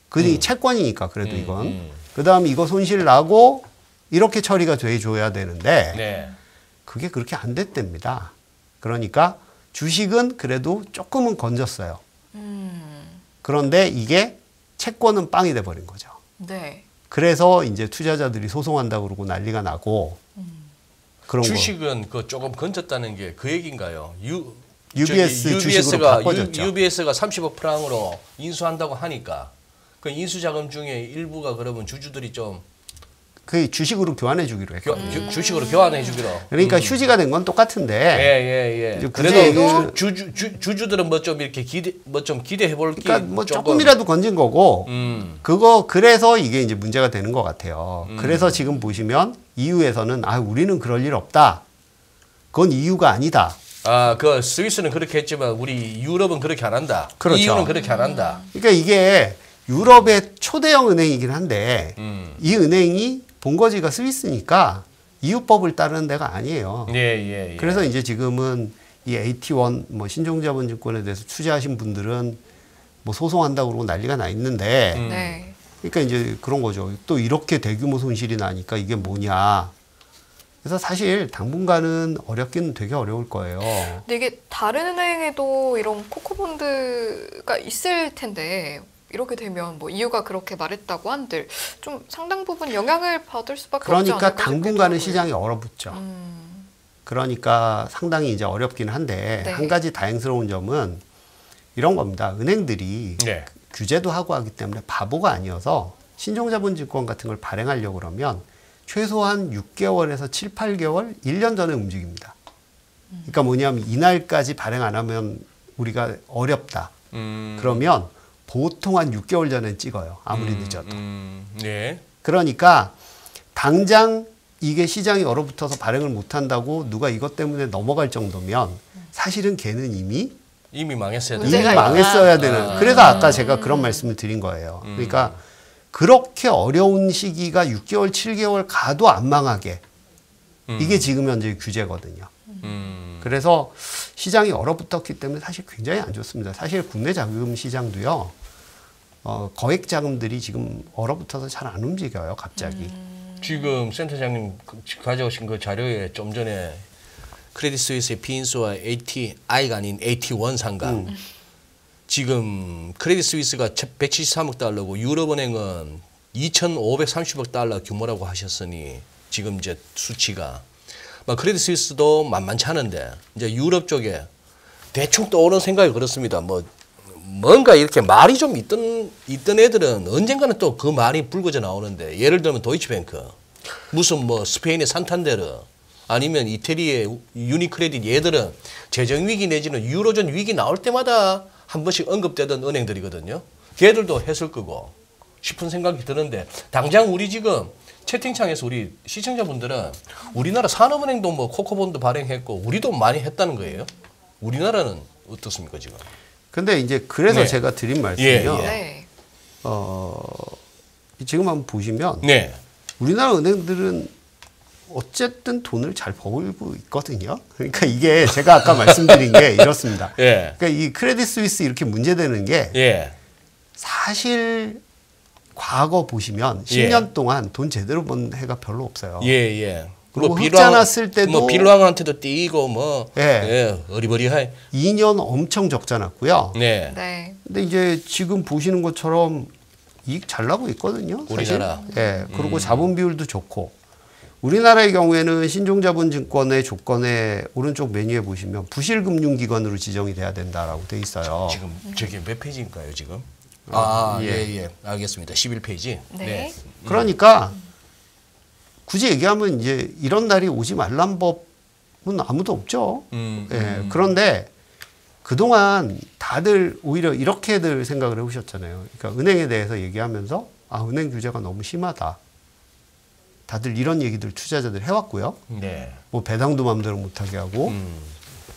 그 채권이니까 그래도 이건 그다음에 이거 손실 나고 이렇게 처리가 돼 줘야 되는데 네. 그게 그렇게 안 됐답니다. 그러니까 주식은 그래도 조금은 건졌어요. 그런데 이게 채권은 빵이 돼 버린 거죠. 네. 그래서 이제 투자자들이 소송한다고 그러고 난리가 나고 그런 거. 주식은 그 조금 건졌다는 게 그 얘기인가요? UBS 주식으로 바꿔줬죠. UBS가 30억 프랑으로 인수한다고 하니까 그 인수 자금 중에 일부가 그러면 주주들이 좀 그 주식으로 교환해 주기로 했고. 주식으로 교환해 주기로. 그러니까 휴지가 된 건 똑같은데. 예. 이제 그래도 굳이 주주들은 뭐 좀 이렇게 기대해 볼 게 그러니까 뭐 조금이라도 건진 거고. 그거 그래서 이게 이제 문제가 되는 것 같아요. 그래서 지금 보시면 EU에서는 아 우리는 그럴 일 없다. 그건 EU가 아니다. 아, 그 스위스는 그렇게 했지만 우리 유럽은 그렇게 안 한다. 그렇죠. EU는 그렇게 안 한다. 그러니까 이게 유럽의 초대형 은행이긴 한데 이 은행이 본거지가 스위스니까 EU법을 따르는 데가 아니에요. 예. 그래서 이제 지금은 이 AT1 뭐 신종자본증권에 대해서 투자하신 분들은 뭐 소송한다고 그러고 난리가 나 있는데 네. 그러니까 이제 그런 거죠. 또 이렇게 대규모 손실이 나니까 이게 뭐냐. 그래서 사실 당분간은 어렵기는 되게 어려울 거예요. 근데 이게 다른 은행에도 이런 코코본드가 있을 텐데 이렇게 되면 뭐 이유가 그렇게 말했다고 한들 좀 상당 부분 영향을 받을 수밖에 없지 않을까 그러니까 당분간은 싶기도 시장이 얼어붙죠. 그러니까 상당히 이제 어렵긴 한데 네. 한 가지 다행스러운 점은 이런 겁니다. 은행들이 네. 규제도 하고 하기 때문에 바보가 아니어서 신종자본증권 같은 걸 발행하려고 그러면 최소한 6개월에서 7, 8개월, 1년 전에 움직입니다. 그러니까 뭐냐면 이날까지 발행 안 하면 우리가 어렵다. 그러면 보통 한 6개월 전에 찍어요. 아무리 늦어도. 네. 그러니까 당장 이게 시장이 얼어붙어서 발행을 못 한다고 누가 이것 때문에 넘어갈 정도면 사실은 걔는 이미 망했어야 돼. 이미 문제가 망했어야 있다. 되는. 그래서 아까 제가 그런 말씀을 드린 거예요. 그러니까 그렇게 어려운 시기가 6개월, 7개월 가도 안 망하게. 이게 지금 현재 규제거든요. 그래서 시장이 얼어붙었기 때문에 사실 굉장히 안 좋습니다. 사실 국내 자금 시장도요. 거액 자금들이 지금 얼어붙어서 잘 안 움직여요, 갑자기. 지금 센터장님 가져오신 그 자료에 좀 전에 크레딧 스위스의 비인수와 ATI가 아닌 AT1 상가. 지금 크레딧 스위스가 173억 달러고 유럽은행은 2,530억 달러 규모라고 하셨으니 지금 이제 수치가 크레딧 스위스도 만만치 않은데 이제 유럽 쪽에 대충 떠오르는 생각이 그렇습니다. 뭔가 이렇게 말이 좀 있던 애들은 언젠가는 또 그 말이 불거져 나오는데 예를 들면 도이치뱅크 무슨 스페인의 산탄데르 아니면 이태리의 유니크레딧 얘들은 재정 위기 내지는 유로존 위기 나올 때마다 한 번씩 언급되던 은행들이거든요. 걔들도 했을 거고 싶은 생각이 드는데 당장 우리 지금 채팅창에서 우리 시청자분들은 우리나라 산업은행도 코코본드 발행했고 우리도 많이 했다는 거예요. 우리나라는 어떻습니까 지금? 근데 이제 그래서 네. 제가 드린 말씀이요. 네. 지금 한번 보시면 네. 우리나라 은행들은 어쨌든 돈을 잘 벌고 있거든요. 그러니까 이게 제가 아까 말씀드린 게 이렇습니다. 예. 그러니까 이 크레딧 스위스 이렇게 문제되는 게 예. 사실 과거 보시면 10년 동안 돈 제대로 번 해가 별로 없어요. 예. 그리고 흑자 났을 때도 빌랑한테도 띄고 예. 어리버리해. 2년 엄청 적자 났고요. 네. 네. 근데 이제 지금 보시는 것처럼 이익 잘 나고 있거든요. 사실. 우리나라. 예. 그리고 자본 비율도 좋고. 우리나라의 경우에는 신종자본증권의 조건에 오른쪽 메뉴에 보시면 부실금융기관으로 지정이 돼야 된다라고 돼 있어요. 지금 저게 몇 페이지인가요 지금? 예. 알겠습니다. 11페이지. 네. 그러니까 굳이 얘기하면 이제 이런 날이 오지 말란 법은 아무도 없죠. 예, 그런데 그동안 다들 오히려 이렇게들 생각을 해오셨잖아요. 그러니까 은행에 대해서 얘기하면서 아, 은행 규제가 너무 심하다. 다들 이런 얘기들 투자자들 해왔고요. 네. 뭐 배당도 마음대로 못하게 하고.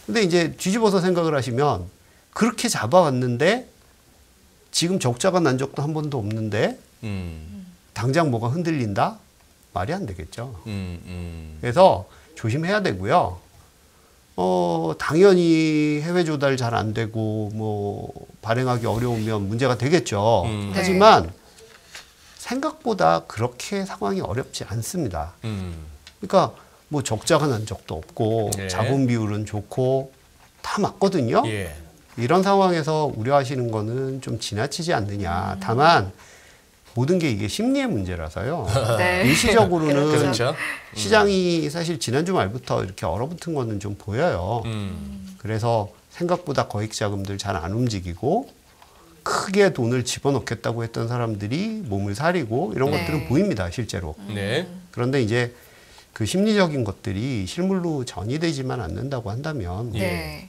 근데 이제 뒤집어서 생각을 하시면 그렇게 잡아왔는데 지금 적자가 난 적도 한 번도 없는데 당장 뭐가 흔들린다? 말이 안 되겠죠. 그래서 조심해야 되고요. 당연히 해외 조달 잘 안 되고 뭐 발행하기 어려우면 문제가 되겠죠. 하지만 생각보다 그렇게 상황이 어렵지 않습니다. 그러니까 뭐 적자가 난 적도 없고 네. 자본 비율은 좋고 다 맞거든요. 예. 이런 상황에서 우려하시는 거는 좀 지나치지 않느냐. 다만 모든 게 이게 심리의 문제라서요. 네. 일시적으로는 그렇죠. 시장이 사실 지난주 말부터 이렇게 얼어붙은 거는 좀 보여요. 그래서 생각보다 거액 자금들 잘 안 움직이고 크게 돈을 집어넣겠다고 했던 사람들이 몸을 사리고 이런 네. 것들은 보입니다, 실제로. 네. 그런데 이제 그 심리적인 것들이 실물로 전이되지만 않는다고 한다면 네.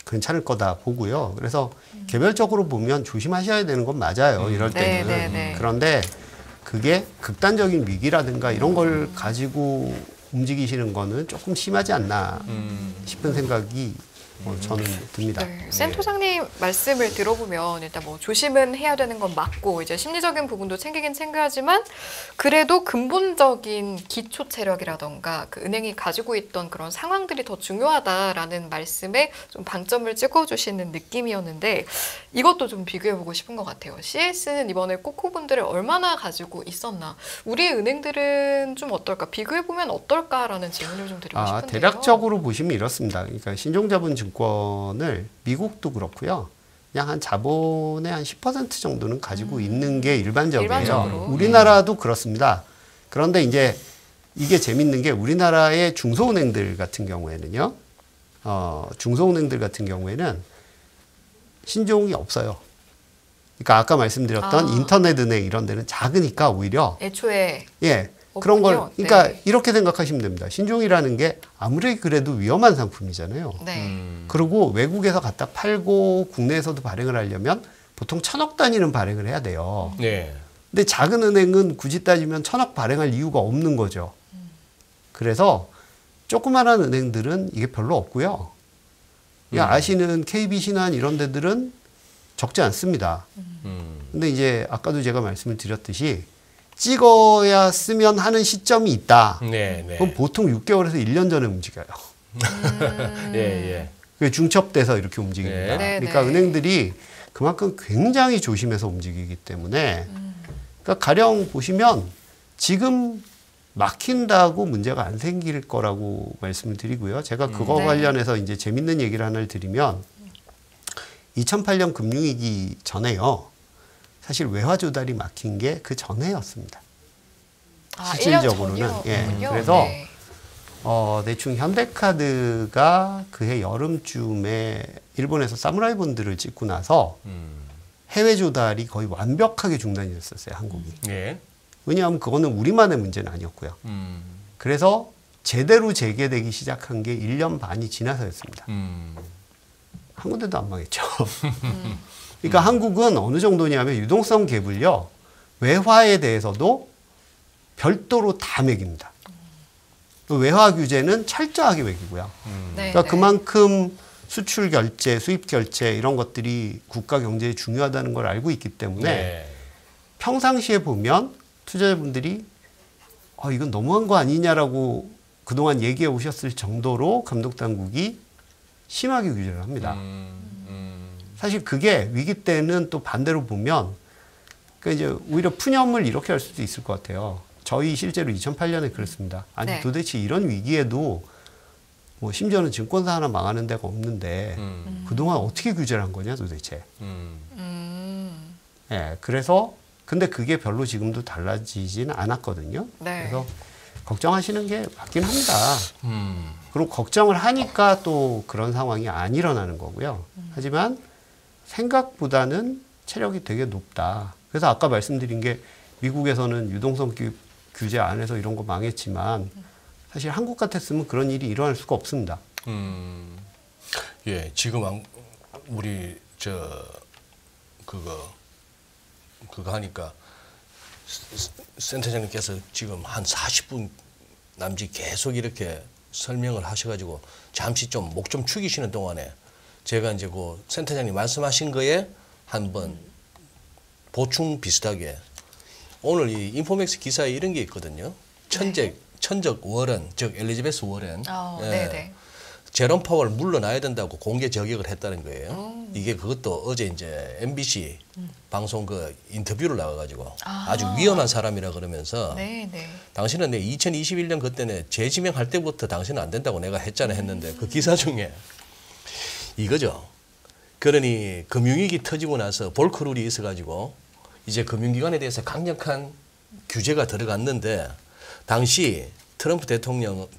괜찮을 거다 보고요. 그래서 개별적으로 보면 조심하셔야 되는 건 맞아요. 이럴 네, 때는. 네, 네. 그런데 그게 극단적인 위기라든가 이런 걸 가지고 움직이시는 거는 조금 심하지 않나 싶은 생각이 저는 듭니다. 네, 센터장님 말씀을 들어보면 일단 뭐 조심은 해야 되는 건 맞고 이제 심리적인 부분도 챙기긴 챙겨야지만 그래도 근본적인 기초 체력이라던가 그 은행이 가지고 있던 그런 상황들이 더 중요하다라는 말씀에 좀 방점을 찍어주시는 느낌이었는데 이것도 좀 비교해보고 싶은 것 같아요. CS는 이번에 코코분들을 얼마나 가지고 있었나? 우리 은행들은 좀 어떨까? 비교해보면 어떨까라는 질문을 좀 드리고 싶은데요. 대략적으로 보시면 이렇습니다. 그러니까 신종자본증권을 미국도 그렇고요. 그냥 한 자본의 한 10% 정도는 가지고 있는 게 일반적이에요. 일반적으로. 우리나라도 그렇습니다. 그런데 이제 이게 재밌는 게 우리나라의 중소은행들 같은 경우에는요. 중소은행들 같은 경우에는 신종이 없어요. 그러니까 아까 말씀드렸던 인터넷 은행 이런 데는 작으니까 오히려 애초에 그런 걸 없군요. 그러니까 네. 이렇게 생각하시면 됩니다. 신종이라는 게 아무리 그래도 위험한 상품이잖아요. 네. 그리고 외국에서 갖다 팔고 국내에서도 발행을 하려면 보통 1,000억 단위는 발행을 해야 돼요. 네. 근데 작은 은행은 굳이 따지면 1,000억 발행할 이유가 없는 거죠. 그래서 조그마한 은행들은 이게 별로 없고요. 아시는 KB 신한 이런 데들은 적지 않습니다. 근데 이제 아까도 제가 말씀을 드렸듯이 찍어야 쓰면 하는 시점이 있다. 네. 네. 그럼 보통 6개월에서 1년 전에 움직여요. 예. 그게 중첩돼서 이렇게 움직입니다. 네. 그러니까 네. 은행들이 그만큼 굉장히 조심해서 움직이기 때문에 그러니까 가령 보시면 지금 막힌다고 문제가 안 생길 거라고 말씀을 드리고요. 제가 그거 네. 관련해서 이제 재밌는 얘기를 하나를 드리면 2008년 금융위기 전에요. 사실 외화 조달이 막힌 게 그 전에였습니다. 실질적으로는. 1년 전이요? 그래서 네. 대충 현대카드가 그해 여름쯤에 일본에서 사무라이 본드를 찍고 나서 해외 조달이 거의 완벽하게 중단이 됐었어요, 한국이. 예. 왜냐하면 그거는 우리만의 문제는 아니었고요. 그래서 제대로 재개되기 시작한 게 1년 반이 지나서였습니다. 한 군데도 안 망했죠. 그러니까 한국은 어느 정도냐면 유동성 갭을요, 외화에 대해서도 별도로 다 매깁니다. 외화 규제는 철저하게 매기고요. 네, 그러니까 네. 그만큼 수출 결제, 수입 결제 이런 것들이 국가 경제에 중요하다는 걸 알고 있기 때문에 네. 평상시에 보면 투자자분들이 이건 너무한 거 아니냐라고 그동안 얘기해 오셨을 정도로 감독당국이 심하게 규제를 합니다. 사실 그게 위기 때는 또 반대로 보면 그러니까 이제 오히려 푸념을 이렇게 할 수도 있을 것 같아요. 저희 실제로 2008년에 그랬습니다. 아니 네. 도대체 이런 위기에도 뭐 심지어는 증권사 하나 망하는 데가 없는데 그동안 어떻게 규제를 한 거냐 도대체. 그래서 근데 그게 별로 지금도 달라지진 않았거든요. 네. 그래서 걱정하시는 게 맞긴 합니다. 그리고 걱정을 하니까 또 그런 상황이 안 일어나는 거고요. 하지만 생각보다는 체력이 되게 높다. 그래서 아까 말씀드린 게 미국에서는 유동성 규제 안에서 이런 거 망했지만 사실 한국 같았으면 그런 일이 일어날 수가 없습니다. 예, 지금 우리 그거 하니까 센터장님께서 지금 한 40분 남짓 계속 이렇게 설명을 하셔가지고 잠시 좀 목 좀 축이시는 동안에 제가 이제 그 센터장님 말씀하신 거에 한번 보충 비슷하게 오늘 이 인포맥스 기사에 이런 게 있거든요. 천적 워런, 즉 엘리자베스 워런, 네네. 제롬 파월 물러나야 된다고 공개 저격을 했다는 거예요. 이게 그것도 어제 이제 MBC 방송 그 인터뷰를 나와가지고 아주 위험한 사람이라 그러면서 네네. 당신은 내 2021년 그때는 재지명할 때부터 당신은 안 된다고 내가 했잖아 했는데 그 기사 중에 이거죠. 그러니 금융위기 터지고 나서 볼크룰이 있어가지고 이제 금융기관에 대해서 강력한 규제가 들어갔는데 당시 트럼프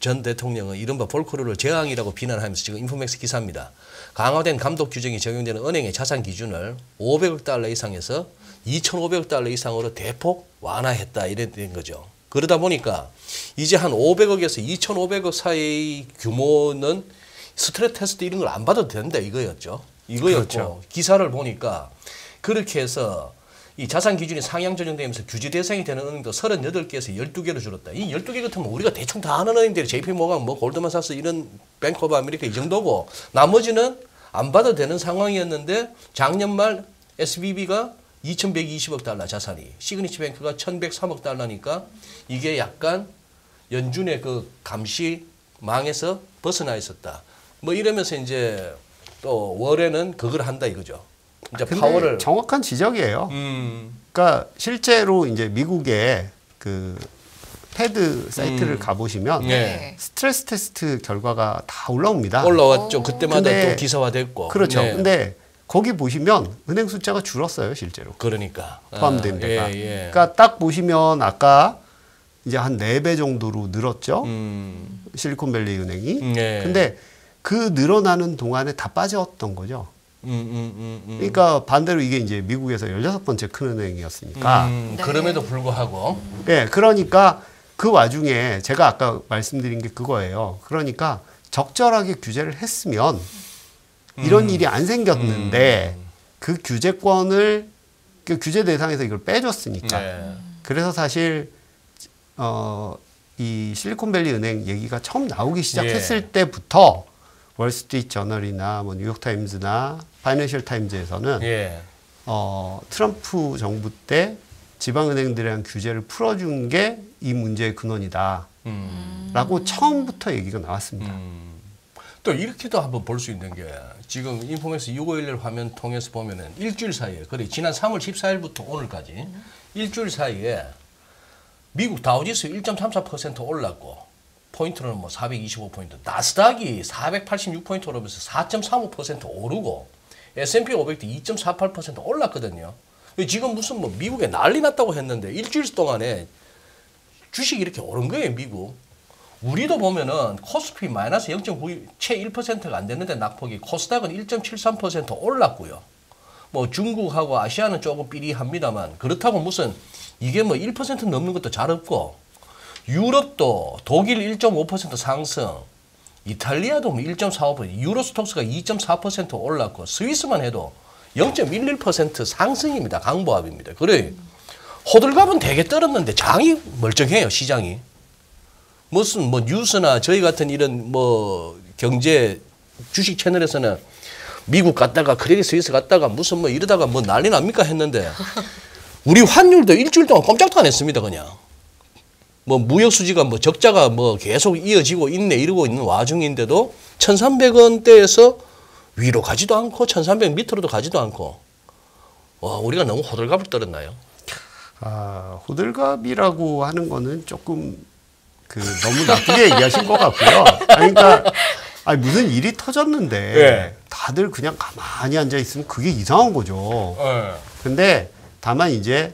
전 대통령은 이른바 볼크룰을 저항이라고 비난하면서 지금 인포맥스 기사입니다. 강화된 감독 규정이 적용되는 은행의 자산 기준을 500억 달러 이상에서 2,500억 달러 이상으로 대폭 완화했다 이랬던 거죠. 그러다 보니까 이제 한 500억에서 2,500억 사이의 규모는 스트레스 테스트 이런 걸 안 받아도 된다 이거였죠. 이거였고 그렇죠. 기사를 보니까 그렇게 해서 이 자산 기준이 상향 조정되면서 규제 대상이 되는 은행도 38개에서 12개로 줄었다. 이 12개 같으면 우리가 대충 다 아는 은행들이 JP 모건, 뭐 골드만삭스 이런 뱅크 오브 아메리카 이 정도고 나머지는 안 받아도 되는 상황이었는데 작년 말 SVB가 2,120억 달러 자산이 시그니처 뱅크가 1,103억 달러니까 이게 약간 연준의 그 감시망에서 벗어나 있었다. 뭐 이러면서 이제 또 월에는 그걸 한다 이거죠. 이제 근데 파월을 정확한 지적이에요. 그러니까 실제로 이제 미국의 그 패드 사이트를 가보시면 네. 스트레스 테스트 결과가 다 올라옵니다. 올라왔죠. 그때마다 근데 또 기사화됐고. 그렇죠. 네. 근데 거기 보시면 은행 숫자가 줄었어요, 실제로. 그러니까 포함된 데가. 예. 그러니까 딱 보시면 아까 이제 한 4배 정도로 늘었죠. 실리콘밸리 은행이. 네. 근데 그 늘어나는 동안에 다 빠졌던 거죠. 그러니까 반대로 이게 이제 미국에서 16번째 큰 은행이었으니까. 네. 그럼에도 불구하고 예, 그러니까 그 와중에 제가 아까 말씀드린 게 그거예요. 그러니까 적절하게 규제를 했으면 이런 일이 안 생겼는데 그 규제권을 그 규제 대상에서 이걸 빼줬으니까. 네. 그래서 사실 이 실리콘밸리 은행 얘기가 처음 나오기 시작했을 때부터 월스트리트 저널이나 뭐 뉴욕타임즈나 파이낸셜 타임즈에서는 예. 트럼프 정부 때 지방은행들에 대한 규제를 풀어준 게 이 문제의 근원이다. 라고 처음부터 얘기가 나왔습니다. 또 이렇게도 한번 볼 수 있는 게 지금 인포맥스 6511 화면 통해서 보면은 일주일 사이에 그래 지난 3월 14일부터 오늘까지 일주일 사이에 미국 다우지수 1.34% 올랐고 포인트는 뭐 425포인트, 나스닥이 486포인트 오르면서 4.35% 오르고 S&P 500도 2.48% 올랐거든요. 지금 무슨 뭐 미국에 난리 났다고 했는데 일주일 동안에 주식이 이렇게 오른 거예요, 미국. 우리도 보면은 코스피 마이너스 0.9, 채 1%가 안 됐는데 낙폭이 코스닥은 1.73% 올랐고요. 뭐 중국하고 아시아는 조금 삐리합니다만 그렇다고 무슨 이게 뭐 1% 넘는 것도 잘 없고 유럽도 독일 1.5% 상승, 이탈리아도 뭐 1.45%, 유로스톡스가 2.4% 올랐고 스위스만 해도 0.11% 상승입니다. 강보합입니다. 그래 호들갑은 되게 떨었는데 장이 멀쩡해요. 시장이. 무슨 뭐 뉴스나 저희 같은 이런 뭐 경제 주식 채널에서는 미국 갔다가 크레딧 스위스 갔다가 무슨 뭐 이러다가 뭐 난리 납니까 했는데 우리 환율도 일주일 동안 꼼짝도 안 했습니다. 그냥. 뭐 무역 수지가 뭐 적자가 뭐 계속 이어지고 있네 이러고 있는 와중인데도 1,300원대에서 위로 가지도 않고 1,300 밑으로도 가지도 않고 와 우리가 너무 호들갑을 떨었나요? 호들갑이라고 하는 거는 조금 너무 나쁘게 얘기하신 것 같고요. 그러니까 무슨 일이 터졌는데 네. 다들 그냥 가만히 앉아 있으면 그게 이상한 거죠. 네. 근데 다만 이제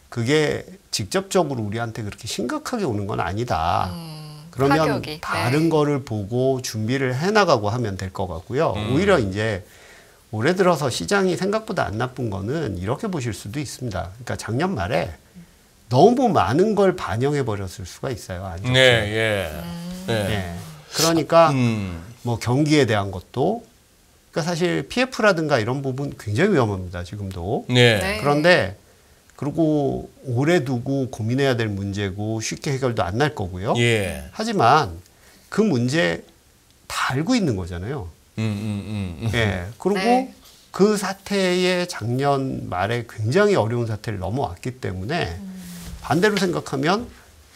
그게 직접적으로 우리한테 그렇게 심각하게 오는 건 아니다. 그러면 타격이. 다른 거를 보고 준비를 해나가고 하면 될 것 같고요. 오히려 이제 올해 들어서 시장이 생각보다 안 나쁜 거는 이렇게 보실 수도 있습니다. 그러니까 작년 말에 너무 많은 걸 반영해 버렸을 수가 있어요. 안 좋게. 네, 예. 예. 그러니까 뭐 경기에 대한 것도 그러니까 사실 PF라든가 이런 부분 굉장히 위험합니다. 지금도. 네. 네. 그런데 그리고 오래 두고 고민해야 될 문제고 쉽게 해결도 안 날 거고요. 예. 하지만 그 문제 다 알고 있는 거잖아요. 예. 그리고 네. 그 사태에 작년 말에 굉장히 어려운 사태를 넘어왔기 때문에 반대로 생각하면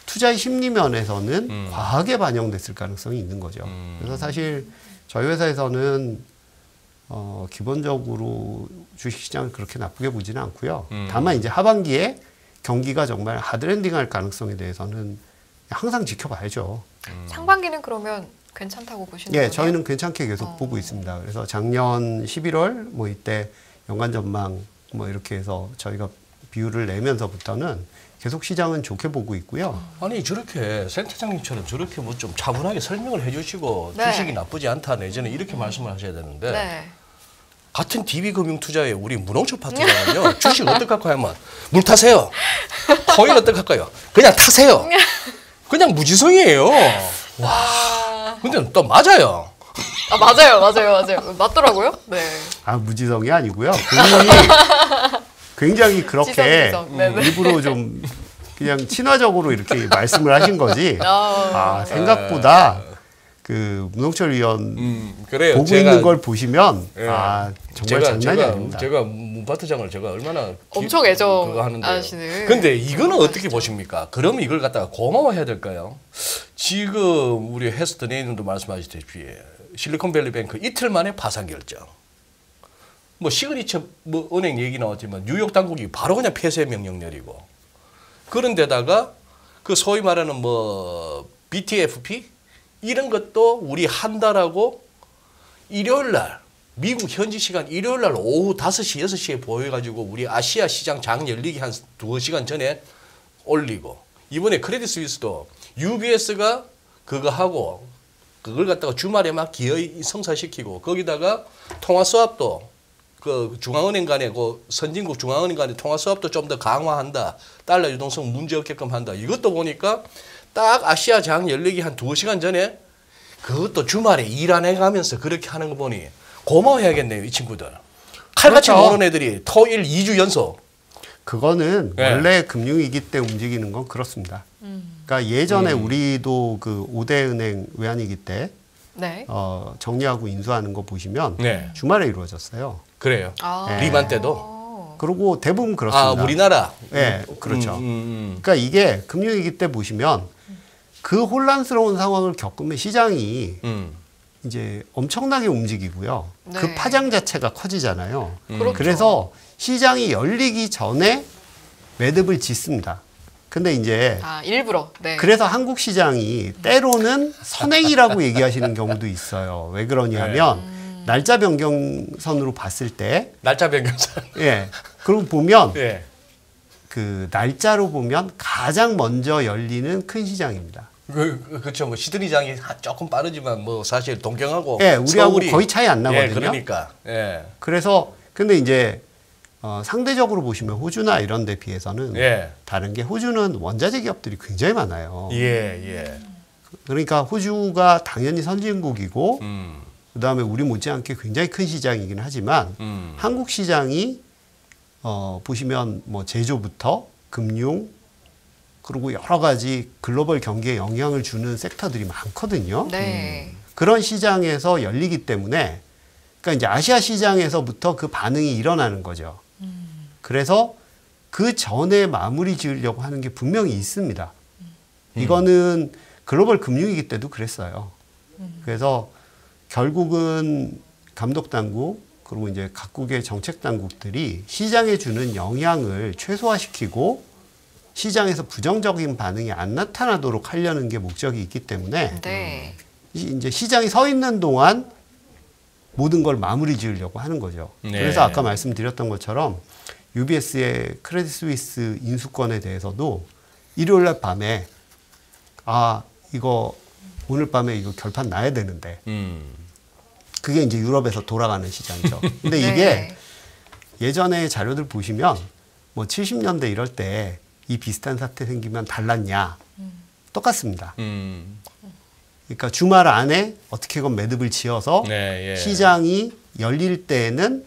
투자의 심리 면에서는 과하게 반영됐을 가능성이 있는 거죠. 그래서 사실 저희 회사에서는 기본적으로 주식시장을 그렇게 나쁘게 보지는 않고요. 다만 이제 하반기에 경기가 정말 하드랜딩할 가능성에 대해서는 항상 지켜봐야죠. 상반기는 그러면 괜찮다고 보시는 예, 거예요? 저희는 괜찮게 계속 보고 있습니다. 그래서 작년 11월 뭐 이때 연간 전망 뭐 이렇게 해서 저희가 비율을 내면서부터는 계속 시장은 좋게 보고 있고요. 아니 저렇게 센터장님처럼 저렇게 뭐 좀 차분하게 설명을 해주시고 네. 주식이 나쁘지 않다 내지는 이렇게 말씀을 하셔야 되는데 네. 같은 DB금융투자의 우리 문홍철 파트너는요 주식 어떡할까 하면 물 타세요. 코인 어떡할까요? 그냥 타세요. 그냥 무지성이에요. 와. 근데 또 맞아요. 아 맞아요, 맞아요. 맞더라고요. 네. 아 무지성이 아니고요. 굉장히 그렇게 지성. 네네. 일부러 좀 그냥 친화적으로 이렇게 말씀을 하신 거지. 아, 생각보다 그 문홍철 위원 그래요. 보고 있는 걸 보시면 예. 정말 장난이 아닙니다. 제가 문파트장을 제가 얼마나 엄청 그거 하는데요. 애정하시는. 근데 이거는 어떻게 보십니까? 그러면 이걸 갖다가 고마워해야 될까요? 지금 우리 헤스트 네이님도 말씀하셨다시피 실리콘밸리뱅크 이틀 만에 파산 결정. 뭐 시그니처 뭐 은행 얘기 나왔지만 뉴욕 당국이 바로 그냥 폐쇄 명령 내리고 그런데다가 그 소위 말하는 뭐 BTFP 이런 것도 우리 한다라고 일요일 날 미국 현지 시간 일요일 날 오후 5시 6시에 보여가지고 우리 아시아 시장 장 열리기 한 2시간 전에 올리고 이번에 크레딧 스위스도 UBS가 그거 하고 그걸 갖다가 주말에 막 기어이 성사시키고 거기다가 통화 수합도 그 중앙은행 간의 그 선진국 중앙은행 간의 통화 수합도 좀 더 강화한다. 달러 유동성 문제 없게끔 한다. 이것도 보니까 딱 아시아 장 열리기 한 2시간 전에 그것도 주말에 일 안 해가면서 그렇게 하는 거 보니 고마워해야겠네요. 이 친구들. 칼같이 그렇죠. 모는 애들이 토일 2주 연속. 그거는 네. 원래 금융위기 때 움직이는 건 그렇습니다. 그러니까 예전에 우리도 그 5대 은행 외환위기 때 네. 정리하고 인수하는 거 보시면 네. 주말에 이루어졌어요. 그래요. 아. 리만 때도. 그리고 대부분 그렇습니다. 아, 우리나라. 네, 그렇죠. 그러니까 이게 금융위기 때 보시면 그 혼란스러운 상황을 겪으면 시장이 이제 엄청나게 움직이고요. 네. 그 파장 자체가 커지잖아요. 그렇죠. 그래서 시장이 열리기 전에 매듭을 짓습니다. 근데 이제 일부러. 네. 그래서 한국 시장이 때로는 선행이라고 얘기하시는 경우도 있어요. 왜 그러냐면 날짜 변경선으로 봤을 때 날짜 변경선. 예. 그리고 보면 예. 그 날짜로 보면 가장 먼저 열리는 큰 시장입니다. 그렇죠. 뭐 시드니장이 조금 빠르지만 뭐 사실 동경하고 예, 우리하고 서울이 거의 차이 안 나거든요. 예, 그러니까. 예. 그래서 근데 이제 상대적으로 보시면 호주나 이런 데 비해서는 예. 다른 게 호주는 원자재 기업들이 굉장히 많아요. 예, 예. 그러니까 호주가 당연히 선진국이고 그다음에 우리 못지않게 굉장히 큰 시장이긴 하지만 한국 시장이 보시면 뭐 제조부터 금융 그리고 여러 가지 글로벌 경기에 영향을 주는 섹터들이 많거든요. 네. 그런 시장에서 열리기 때문에 그러니까 이제 아시아 시장에서부터 그 반응이 일어나는 거죠. 그래서 그 전에 마무리 지으려고 하는 게 분명히 있습니다. 이거는 글로벌 금융위기 때도 그랬어요. 그래서 결국은 감독 당국 그리고 이제 각국의 정책 당국들이 시장에 주는 영향을 최소화시키고 시장에서 부정적인 반응이 안 나타나도록 하려는 게 목적이 있기 때문에 네. 이제 시장이 서 있는 동안 모든 걸 마무리 지으려고 하는 거죠. 네. 그래서 아까 말씀드렸던 것처럼 UBS의 크레딧 스위스 인수권에 대해서도 일요일 날 밤에 이거 오늘 밤에 이거 결판 나야 되는데 그게 이제 유럽에서 돌아가는 시장이죠. 근데 이게 네. 예전에 자료들 보시면 뭐 70년대 이럴 때 이 비슷한 사태 생기면 달랐냐? 똑같습니다. 그러니까 주말 안에 어떻게건 매듭을 지어서 네, 예. 시장이 열릴 때에는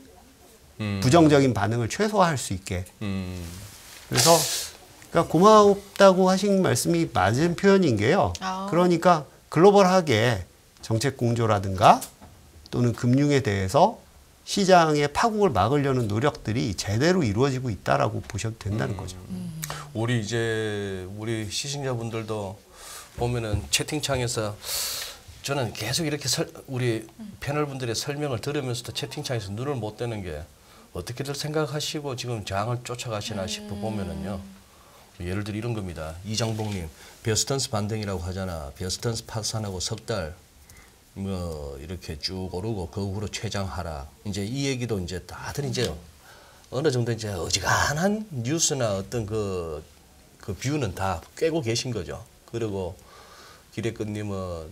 부정적인 반응을 최소화할 수 있게. 그래서 그러니까 고맙다고 하신 말씀이 맞은 표현인 게요. 그러니까 글로벌하게 정책 공조라든가 또는 금융에 대해서 시장의 파국을 막으려는 노력들이 제대로 이루어지고 있다라고 보셔도 된다는 거죠. 우리 시청자분들도 보면은 채팅창에서 저는 계속 이렇게 우리 패널분들의 설명을 들으면서도 채팅창에서 눈을 못 떼는 게 어떻게들 생각하시고 지금 저항을 쫓아가시나 싶어 보면은요. 예를 들어 이런 겁니다. 이장봉님, 베어스턴스 반등이라고 하잖아. 베어스턴스 파산하고 석 달 뭐 이렇게 쭉 오르고 그 후로 최장 하락. 이제 이 얘기도 이제 다들 이제 어느 정도 이제 어지간한 뉴스나 어떤 그 뷰는 다 꿰고 계신 거죠. 그리고 기대끝님은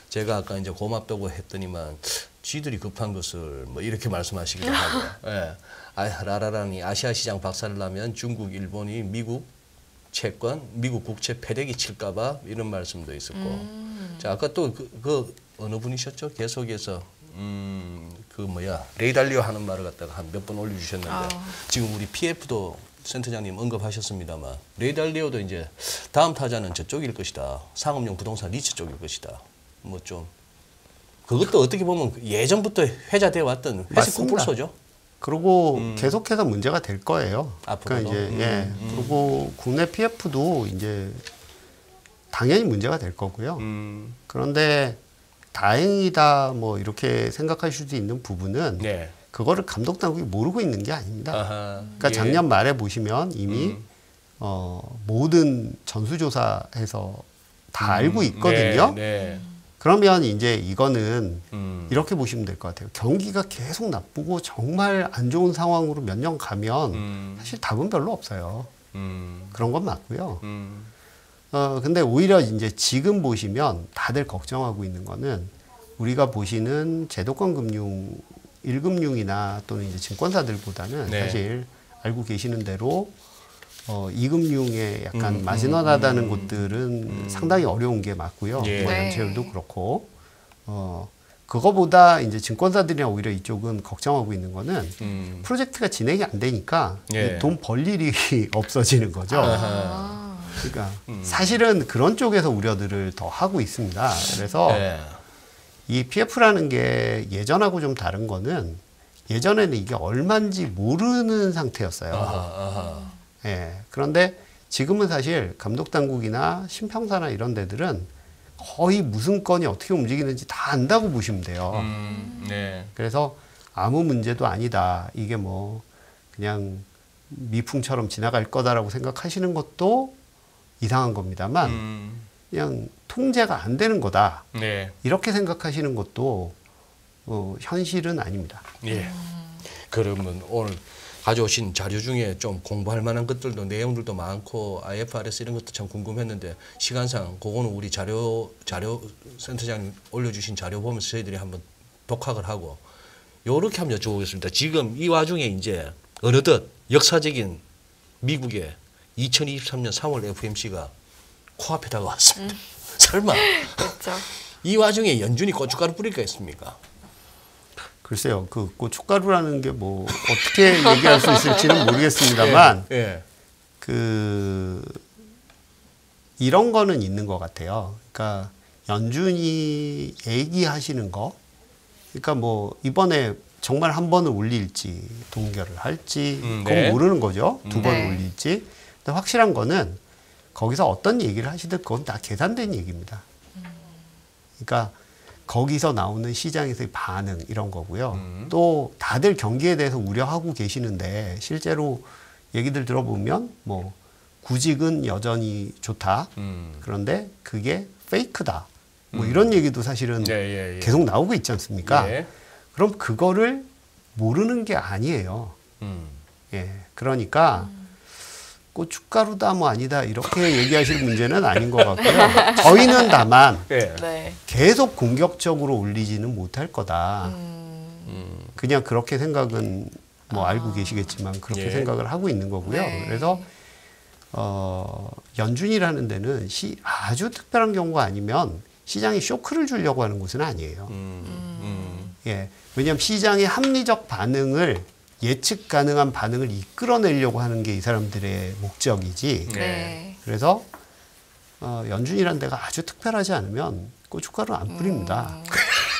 제가 아까 이제 고맙다고 했더니만 쥐들이 급한 것을 뭐 이렇게 말씀하시기도 하고, 예. 라라라니 아시아 시장 박살을 나면 중국, 일본이 미국 채권, 미국 국채 패대기 칠까봐 이런 말씀도 있었고, 자 아까 또 그 어느 분이셨죠? 계속해서 레이 달리오 하는 말을 갖다가 한 몇 번 올려주셨는데 지금 우리 PF도 센터장님 언급하셨습니다만 레이 달리오도 이제 다음 타자는 저쪽일 것이다. 상업용 부동산 리츠 쪽일 것이다. 뭐 좀 그것도 어떻게 보면 예전부터 회자되어 왔던 회색 코뿔소죠. 그리고 계속해서 문제가 될 거예요. 앞으로도. 그러니까 이제 그리고 국내 PF도 이제 당연히 문제가 될 거고요. 그런데 다행이다 뭐 이렇게 생각하실 수도 있는 부분은 네. 그거를 감독 당국이 모르고 있는 게 아닙니다. 아하, 그러니까 예. 작년 말에 보시면 이미 모든 전수조사에서 다 알고 있거든요. 네, 네. 그러면 이제 이거는 이렇게 보시면 될 것 같아요. 경기가 계속 나쁘고 정말 안 좋은 상황으로 몇 년 가면 사실 답은 별로 없어요. 그런 건 맞고요. 근데 오히려 이제 지금 보시면 다들 걱정하고 있는 거는 우리가 보시는 제도권 금융, 1금융이나 또는 이제 증권사들보다는 네. 사실 알고 계시는 대로 2금융에 약간 마지노하다는 곳들은 상당히 어려운 게 맞고요. 예. 뭐 네. 연체율도 그렇고 그거보다 이제 증권사들이나 오히려 이쪽은 걱정하고 있는 거는 프로젝트가 진행이 안 되니까 예. 돈 벌 일이 없어지는 거죠. 그러니까 사실은 그런 쪽에서 우려들을 더 하고 있습니다. 그래서 네. 이 PF라는 게 예전하고 좀 다른 거는 예전에는 이게 얼마인지 모르는 상태였어요. 아하. 예. 그런데 지금은 사실 감독당국이나 심평사나 이런 데들은 거의 무슨 건이 어떻게 움직이는지 다 안다고 보시면 돼요. 네. 그래서 아무 문제도 아니다. 이게 뭐 그냥 미풍처럼 지나갈 거다라고 생각하시는 것도 이상한 겁니다만 그냥 통제가 안 되는 거다. 네. 이렇게 생각하시는 것도 현실은 아닙니다. 예. 그러면 오늘 가져오신 자료 중에 좀 공부할 만한 것들도 내용들도 많고 IFRS 이런 것도 참 궁금했는데 시간상 그거는 우리 자료 센터장님 올려주신 자료 보면서 저희들이 한번 독학을 하고 요렇게 한번 여쭤보겠습니다. 지금 이 와중에 이제 어느덧 역사적인 미국의 2023년 3월 FMC가 코앞에 다가왔습니다. 설마 그렇죠. 이 와중에 연준이 고춧가루 뿌릴 거 있습니까? 글쎄요, 그 고춧가루라는 게 뭐 어떻게 얘기할 수 있을지는 모르겠습니다만, 예. 그 이런 거는 있는 것 같아요. 그러니까 연준이 얘기하시는 거, 그러니까 뭐 이번에 정말 한 번을 올릴지 동결을 할지 그건 네. 모르는 거죠. 두 번 네. 올릴지. 근데 확실한 거는 거기서 어떤 얘기를 하시든 그건 다 계산된 얘기입니다. 그러니까 거기서 나오는 시장에서의 반응 이런 거고요. 또 다들 경기에 대해서 우려하고 계시는데 실제로 얘기들 들어보면 뭐 구직은 여전히 좋다. 그런데 그게 페이크다. 뭐 이런 얘기도 사실은 예. 계속 나오고 있지 않습니까? 예. 그럼 그거를 모르는 게 아니에요. 예. 그러니까 고춧가루다 뭐 아니다 이렇게 얘기하실 문제는 아닌 것 같고요. 저희는 다만 예. 네. 계속 공격적으로 올리지는 못할 거다. 그냥 그렇게 생각은 뭐 알고 계시겠지만 그렇게 예. 생각을 하고 있는 거고요. 네. 그래서 연준이라는 데는 아주 특별한 경우가 아니면 시장에 쇼크를 주려고 하는 곳은 아니에요. 예, 왜냐하면 시장의 합리적 반응을 예측 가능한 반응을 이끌어내려고 하는 게 이 사람들의 목적이지. 네. 그래서 연준이라는 데가 아주 특별하지 않으면 고춧가루 안 뿌립니다.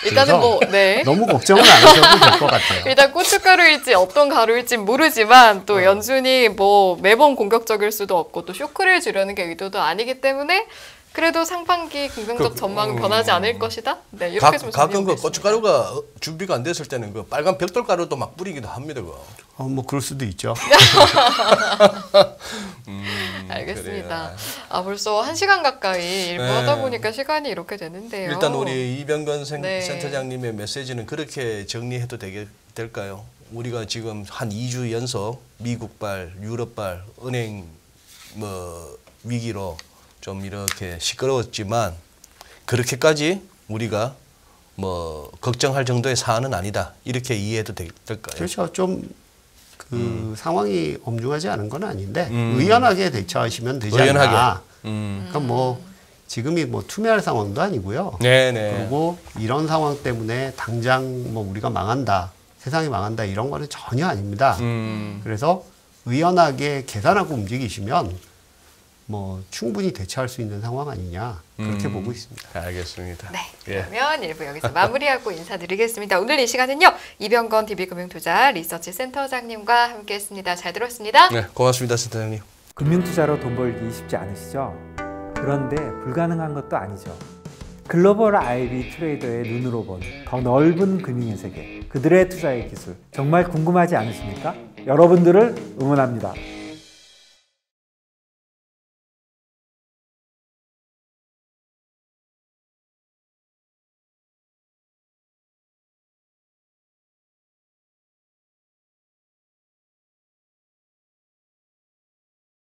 일단은 뭐 네. 너무 걱정은 안 하셔도 될 것 같아요. 일단 고춧가루일지 어떤 가루일지 모르지만 또 연준이 뭐 매번 공격적일 수도 없고 또 쇼크를 주려는 게 의도도 아니기 때문에 그래도 상반기 긍정적 전망은 변하지 않을 것이다. 네, 이렇게 좀 가끔 그 정리해보겠습니다. 고춧가루가 준비가 안 됐을 때는 그 빨간 벽돌가루도 막 뿌리기도 합니다. 그거. 뭐 그럴 수도 있죠. 알겠습니다. 아 벌써 1시간 가까이 일부하다 네. 보니까 시간이 이렇게 되는데요. 일단 우리 이병건 네. 센터장님의 메시지는 그렇게 정리해도 될까요? 우리가 지금 한 2주 연속 미국발, 유럽발 은행 뭐 위기로 좀 이렇게 시끄러웠지만 그렇게까지 우리가 뭐 걱정할 정도의 사안은 아니다. 이렇게 이해해도 될까요? 그렇죠. 좀 그 상황이 엄중하지 않은 건 아닌데 의연하게 대처하시면 되지 않나. 그러니까 뭐 지금이 뭐 투매할 상황도 아니고요. 네네. 그리고 이런 상황 때문에 당장 뭐 우리가 망한다, 세상이 망한다 이런 거는 전혀 아닙니다. 그래서 의연하게 계산하고 움직이시면 뭐 충분히 대처할 수 있는 상황 아니냐 그렇게 보고 있습니다. 알겠습니다. 네, 예. 그러면 1부 여기서 마무리하고 인사드리겠습니다. 오늘 이 시간은요. 이병건 DB금융투자 리서치 센터장님과 함께했습니다. 잘 들었습니다. 네, 고맙습니다, 센터장님. 금융투자로 돈 벌기 쉽지 않으시죠? 그런데 불가능한 것도 아니죠. 글로벌 IB 트레이더의 눈으로 본 더 넓은 금융의 세계, 그들의 투자의 기술 정말 궁금하지 않으십니까? 여러분들을 응원합니다.